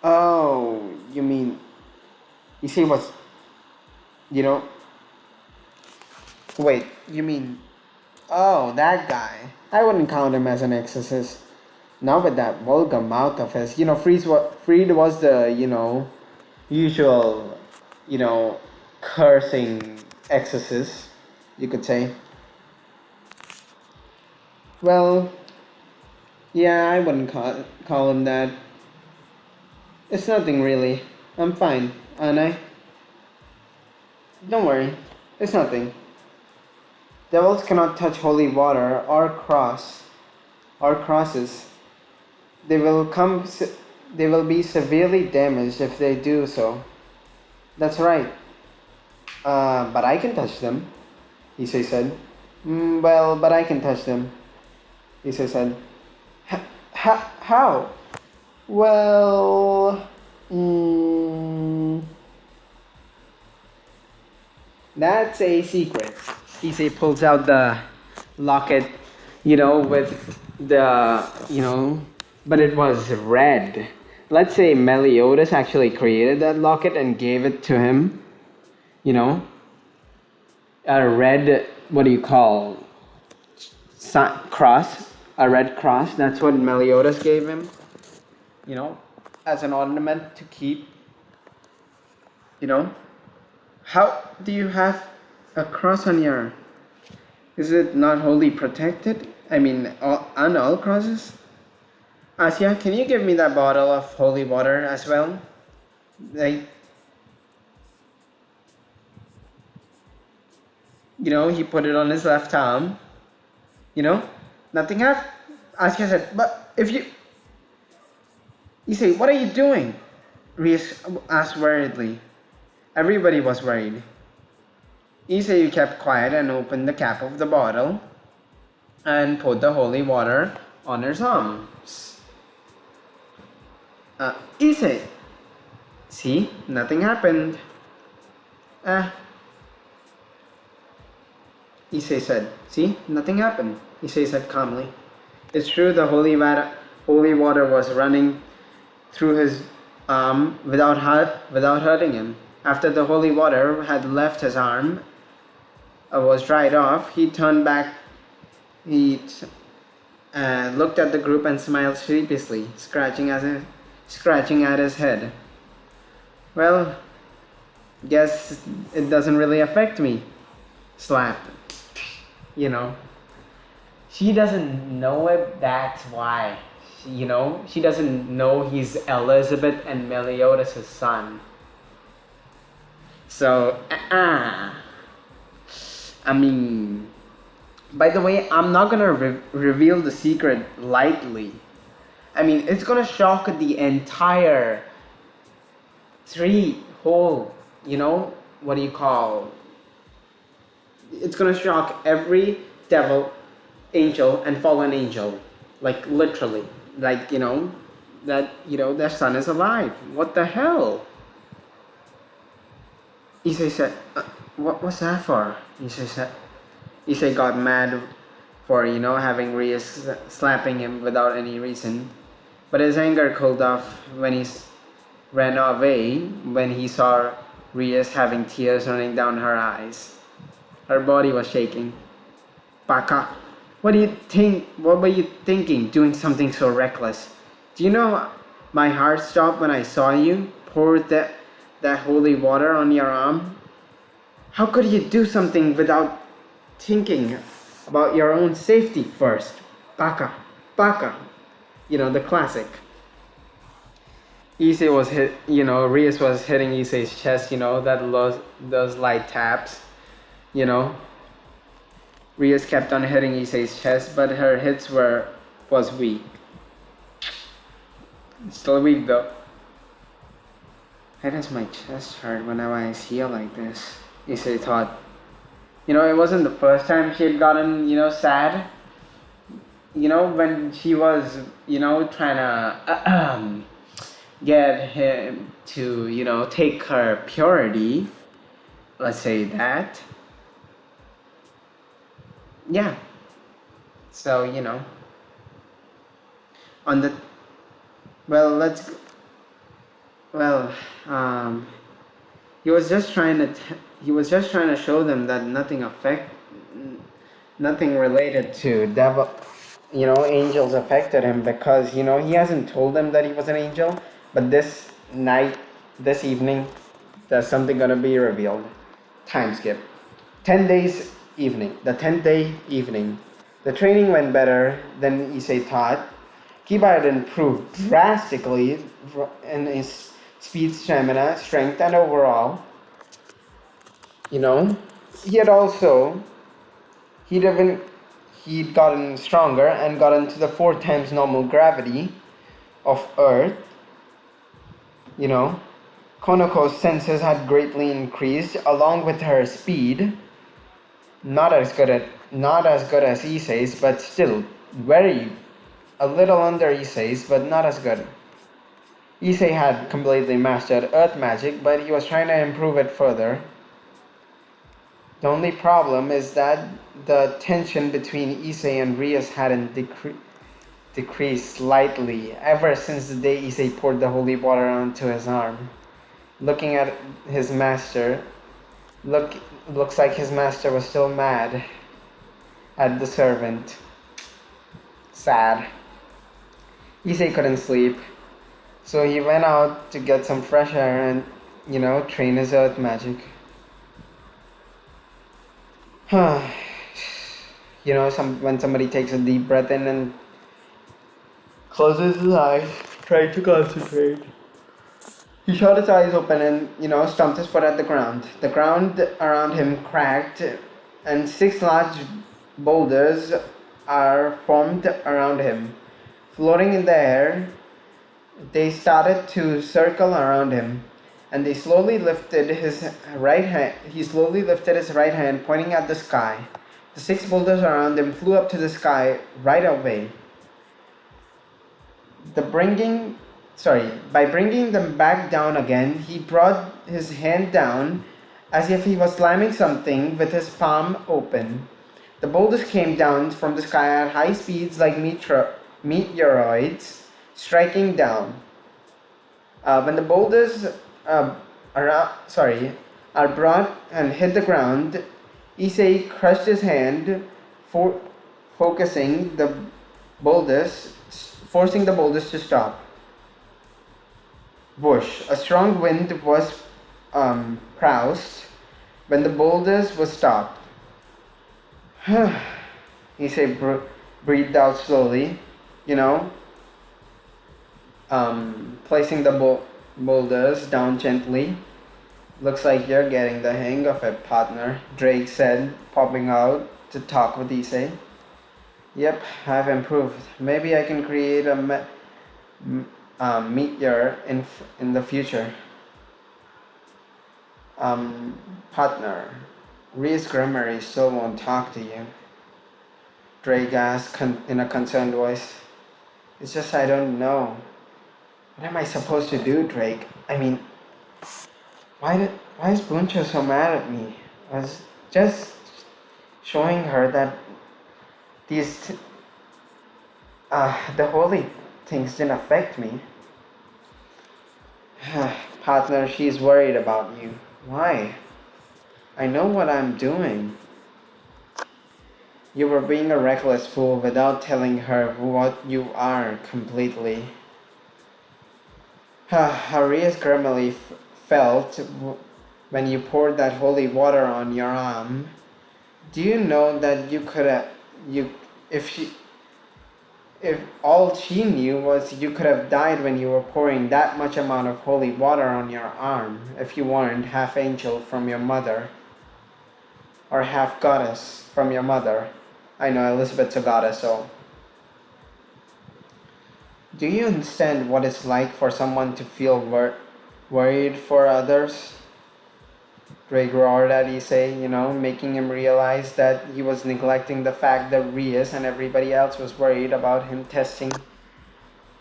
Oh, you mean Issei was, wait, you mean, oh, that guy. I wouldn't count him as an exorcist. Not with that vulgar mouth of his. Fried was the, usual, cursing exorcist, you could say. Well, yeah, I wouldn't call him that. It's nothing really. I'm fine, aren't I? Don't worry, it's nothing. Devils cannot touch holy water or crosses. They will be severely damaged if they do so. That's right. But I can touch them, Issei said. Well, but I can touch them, Issei said. How? Well, that's a secret. Issei pulls out the locket with the, but it was red. Let's say Meliodas actually created that locket and gave it to him, you know, a red, what do you call, cross, a red cross. That's what Meliodas gave him, as an ornament to keep, you know. How do you have a cross on your, is it not wholly protected? I mean, on all crosses? Asya, can you give me that bottle of holy water as well? Like, he put it on his left arm. Nothing happened. Asya said, but if you say, what are you doing? Reese asked worriedly. Everybody was worried. Issei kept quiet and opened the cap of the bottle and put the holy water on his arms. Issei, see, nothing happened. Issei said, see, nothing happened. Issei said calmly. It's true the holy water was running through his arm without hurting him. After the holy water had left his arm, was dried off, he turned back. He looked at the group and smiled sheepishly, scratching at his head. Well, guess it doesn't really affect me. Slap. She doesn't know it, that's why. She doesn't know he's Elizabeth and Meliodas' son. So, I mean, by the way, I'm not gonna reveal the secret lightly. I mean, it's gonna shock the entire what do you call? It's gonna shock every devil, angel, and fallen angel. Like, literally. Like, that, their son is alive. What the hell? Issei said, what was that for? Issei got mad for, having Rias slapping him without any reason. But his anger cooled off when he ran away when he saw Rias having tears running down her eyes. Her body was shaking. Baka, what were you thinking doing something so reckless? Do you know my heart stopped when I saw you pour that holy water on your arm? How could you do something without thinking about your own safety first? Baka. The classic. Issei was Rias was hitting Issei's chest, those light taps, Rias kept on hitting Issei's chest, but her hits was weak. Still weak though. Why does my chest hurt whenever I see her like this? Issei thought. It wasn't the first time she had gotten, sad. When she was, trying to get him to, take her purity. Let's say that. Yeah. So, on the, he was just trying to show them that nothing related to devil, angels affected him, because, he hasn't told them that he was an angel, but this evening, there's something gonna be revealed. Time skip. 10 days evening. The 10th day evening. The training went better than Issei thought. Kiba had improved drastically in his speed, stamina, strength, and overall. He'd gotten stronger and gotten to the 4 times normal gravity of Earth. Konoko's senses had greatly increased along with her speed. Not as good as Issei's, but still a little under Issei's, but not as good. Issei had completely mastered earth magic, but he was trying to improve it further. The only problem is that the tension between Issei and Rias hadn't decreased slightly ever since the day Issei poured the holy water onto his arm. Looking at his master, looks like his master was still mad at the servant. Sad. Issei couldn't sleep, so he went out to get some fresh air and, train his earth magic. When somebody takes a deep breath in and closes his eyes, trying to concentrate. He shot his eyes open and, stumped his foot at the ground. The ground around him cracked, and 6 large boulders are formed around him. Floating in the air, they started to circle around him, and he slowly lifted his right hand, pointing at the sky. The 6 boulders around him flew up to the sky right away. By bringing them back down again, he brought his hand down as if he was slamming something with his palm open. The boulders came down from the sky at high speeds like meteoroids striking down. When the boulders are brought and hit the ground, Issei crushed his hand, forcing the boulders to stop. Whoosh! A strong wind was roused when the boulders were stopped. Issei breathed out slowly, placing the boulders down gently. Looks like you're getting the hang of it, partner, Drake said, popping out to talk with Issei. Yep, I've improved. Maybe I can create a meteor in the future. Partner, Reese Grimmery still won't talk to you, Drake asked in a concerned voice. It's just I don't know. What am I supposed to do, Drake? I mean, why is Buncho so mad at me? I was just showing her that the holy things didn't affect me. Partner, she's worried about you. Why? I know what I'm doing. You were being a reckless fool without telling her what you are completely. Arias grimly felt when you poured that holy water on your arm. Do you know that if all she knew was you could have died when you were pouring that much amount of holy water on your arm if you weren't half angel from your mother, or half goddess from your mother. I know Elizabeth's a goddess, so. Do you understand what it's like for someone to feel worried for others? Drake roared at Issei, making him realize that he was neglecting the fact that Rias and everybody else was worried about him testing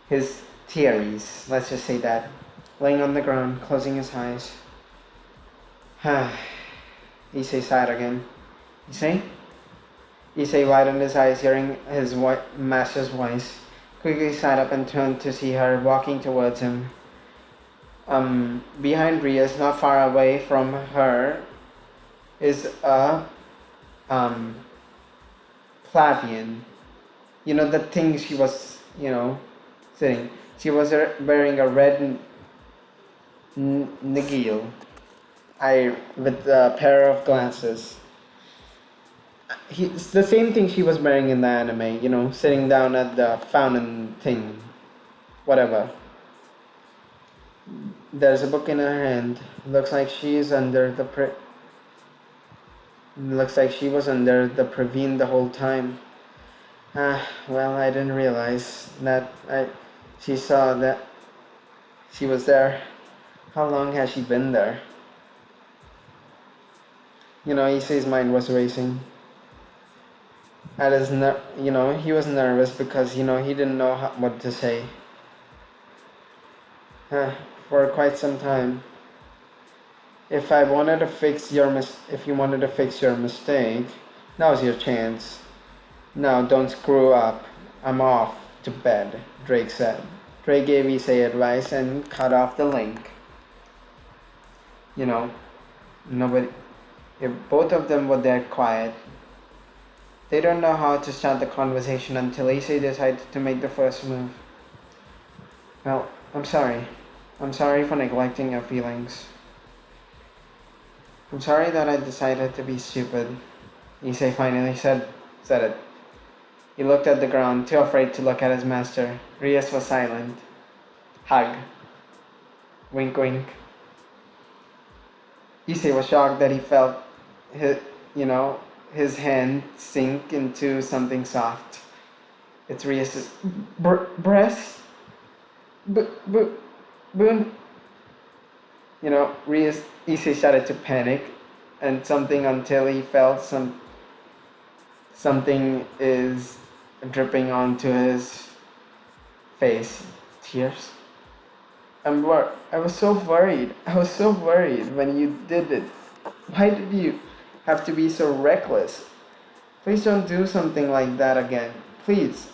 his theories. Let's just say that. Laying on the ground, closing his eyes. Issei sighed again. Issei? Issei widened his eyes, hearing his master's voice. Quickly sat up and turned to see her walking towards him. Behind Rias, not far away from her, is a Flavian. The thing she was, sitting. She was wearing a red nigil with a pair of glasses. It's the same thing she was wearing in the anime, sitting down at the fountain thing. Whatever. There's a book in her hand. Looks like she was under the Praveen the whole time. Well, I didn't realize that she saw that she was there. How long has she been there? Issei's mind was racing. He was nervous because, he didn't know what to say. For quite some time. if you wanted to fix your mistake, now's your chance. Now don't screw up. I'm off to bed, Drake said. Drake gave Issei advice and cut off the link. You know, nobody. If both of them were dead quiet, they don't know how to start the conversation until Issei decided to make the first move. Well, I'm sorry. I'm sorry for neglecting your feelings. I'm sorry that I decided to be stupid. Issei finally said it. He looked at the ground, too afraid to look at his master. Rias was silent. Hug. Wink wink. Issei was shocked that he felt his hand sink into something soft. It's Rias's breast. Boon. Issei started to panic and something until he felt something is dripping onto his face. Tears. I was so worried. I was so worried when you did it. Why did you have to be so reckless? Please don't do something like that again. Please,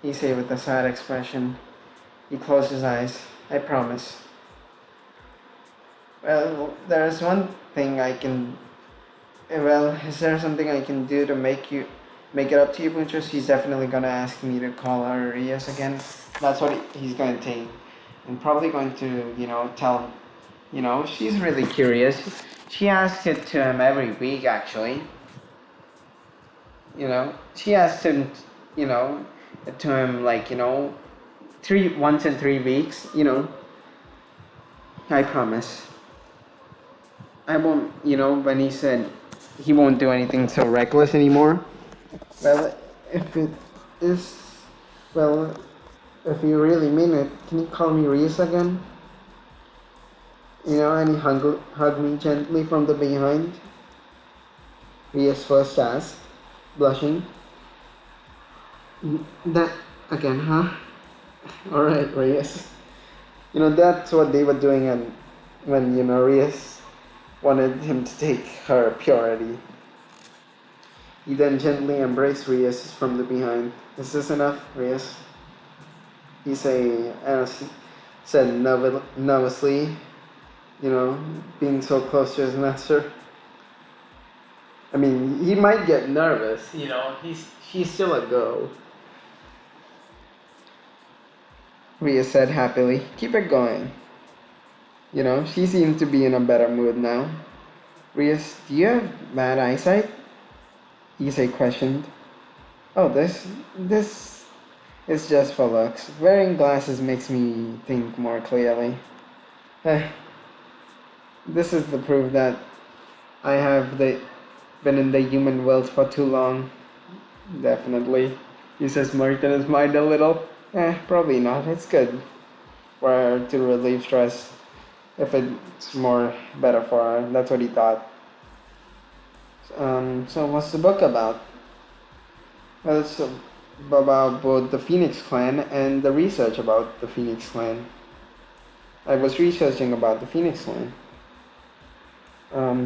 he said with a sad expression. He closed his eyes. I promise. Well, there's one thing I can. Well, is there something I can do to make it up to you, Bunchos? He's definitely gonna ask me to call her Rias again. That's what he's gonna take. And probably going to, tell, she's really curious. She asks it to him every week, actually. She asks him, to him like, once in 3 weeks, I promise. I won't, when he said he won't do anything so reckless anymore. Well, if it is, well, if you really mean it, can you call me Reese again? And he hugged me gently from the behind. Reese first asked, blushing. That again, huh? Alright, Reese. That's what they were doing when Reese wanted him to take her purity. He then gently embraced Reese from the behind. Is this enough, Reese? Issei said nervously, being so close to his master. I mean, he might get nervous, she's still a girl. Ria said happily, keep it going. She seemed to be in a better mood now. Ria, do you have bad eyesight? Issei questioned. Oh, this is just for looks. Wearing glasses makes me think more clearly. This is the proof that I have been in the human world for too long. Definitely. He says smirked in his mind a little. Probably not. It's good for her to relieve stress. If it's more better for her. That's what he thought. So what's the book about? Well, it's about both the Phoenix Clan and the research about the Phoenix Clan. I was researching about the Phoenix Clan.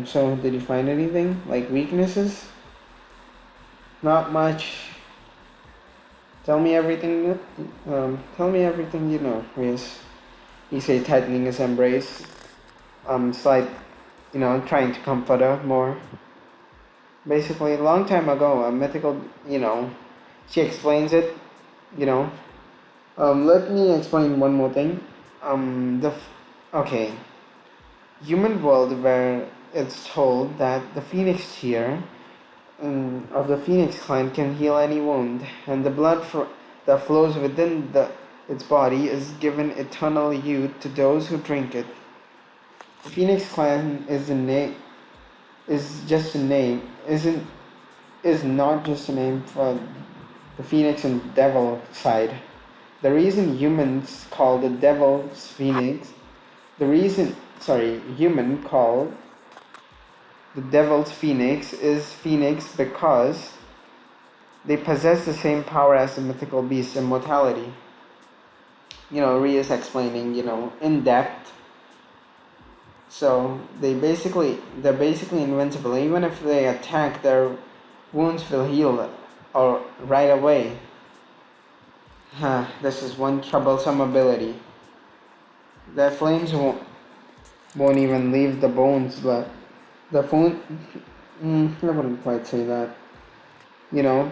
So did you find anything? Like weaknesses? Not much. Tell me everything you know, Reese. He said, tightening his embrace. Trying to comfort her more. Basically, a long time ago, a mythical, she explains it, let me explain one more thing. Human world where it's told that the Phoenix tier of the Phoenix clan can heal any wound, and the blood that flows within its body is given eternal youth to those who drink it. The Phoenix clan is not just a name for the Phoenix and Devil side. The reason humans call the Devil's Phoenix, human call the Devil's Phoenix is Phoenix because they possess the same power as the mythical beast, immortality. Ria's explaining, in depth. So they're basically invincible. Even if they attack, their wounds will heal or right away. This is one troublesome ability. Their flames won't even leave the bones, but the phone. I wouldn't quite say that. You know,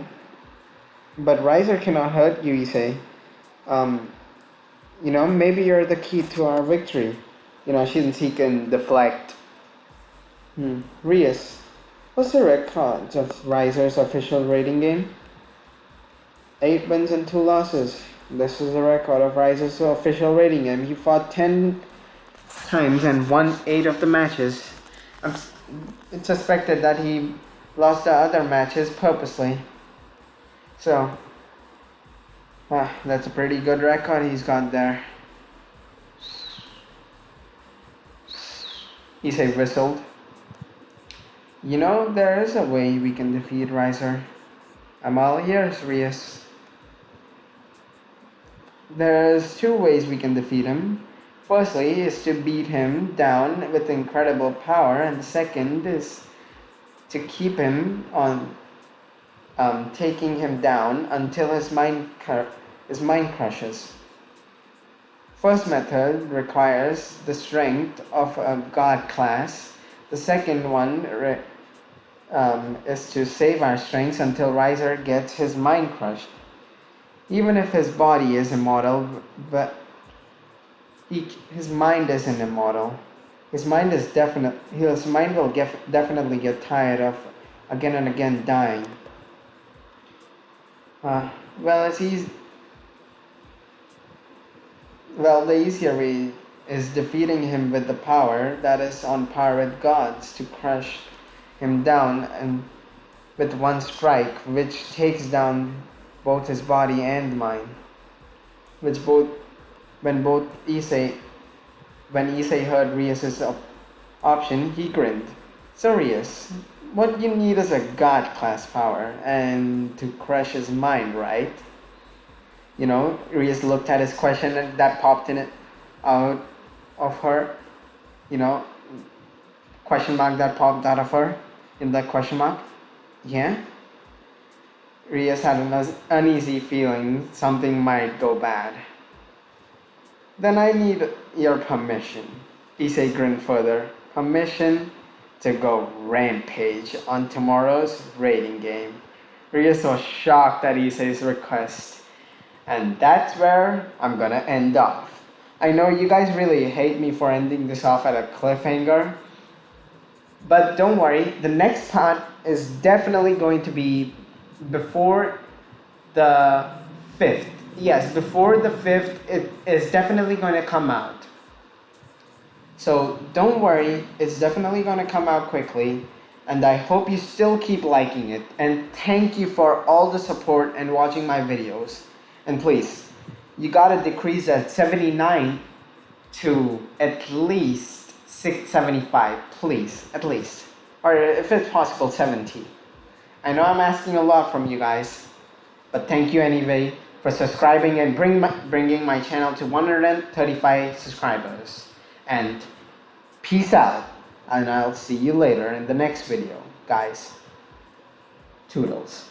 but Riser cannot hurt you, Issei. Um, maybe you're the key to our victory. Since he can deflect. Rias, what's the record of Riser's official rating game? 8 wins and 2 losses. This is the record of Riser's official rating game. He fought 10 times and won 8 of the matches. It's suspected that he lost the other matches purposely. So, that's a pretty good record he's got there. Issei whistled. There is a way we can defeat Riser. I'm all ears, Rias. There's 2 ways we can defeat him. Firstly is to beat him down with incredible power, and the second is to keep him on taking him down until his mind crushes. First method requires the strength of a god class. The second one is to save our strengths until Riser gets his mind crushed. Even if his body is immortal, but his mind isn't immortal. His mind will definitely get tired of again and again dying. The easier way is defeating him with the power that is on par with gods, to crush him down and with one strike, which takes down both his body and mind. When Issei heard Rias' option, he grinned. So Rias, what you need is a god class power and to crush his mind, right? Rias looked at his question that popped in it out of her. Question mark that popped out of her in that question mark. Yeah? Rias had an uneasy feeling something might go bad. Then I need your permission. Issei grinned further. Permission to go rampage on tomorrow's raiding game. Rias was shocked at Issei's request. And that's where I'm gonna end off. I know you guys really hate me for ending this off at a cliffhanger. But don't worry, the next part is definitely going to be before the 5th. Yes, before the 5th, it is definitely going to come out. So don't worry, it's definitely going to come out quickly. And I hope you still keep liking it. And thank you for all the support and watching my videos. And please, you gotta decrease that 79 to at least 675, please, at least. Or if it's possible, 70. I know I'm asking a lot from you guys, but thank you anyway for subscribing and bringing my channel to 135 subscribers. And peace out, and I'll see you later in the next video, guys. Toodles.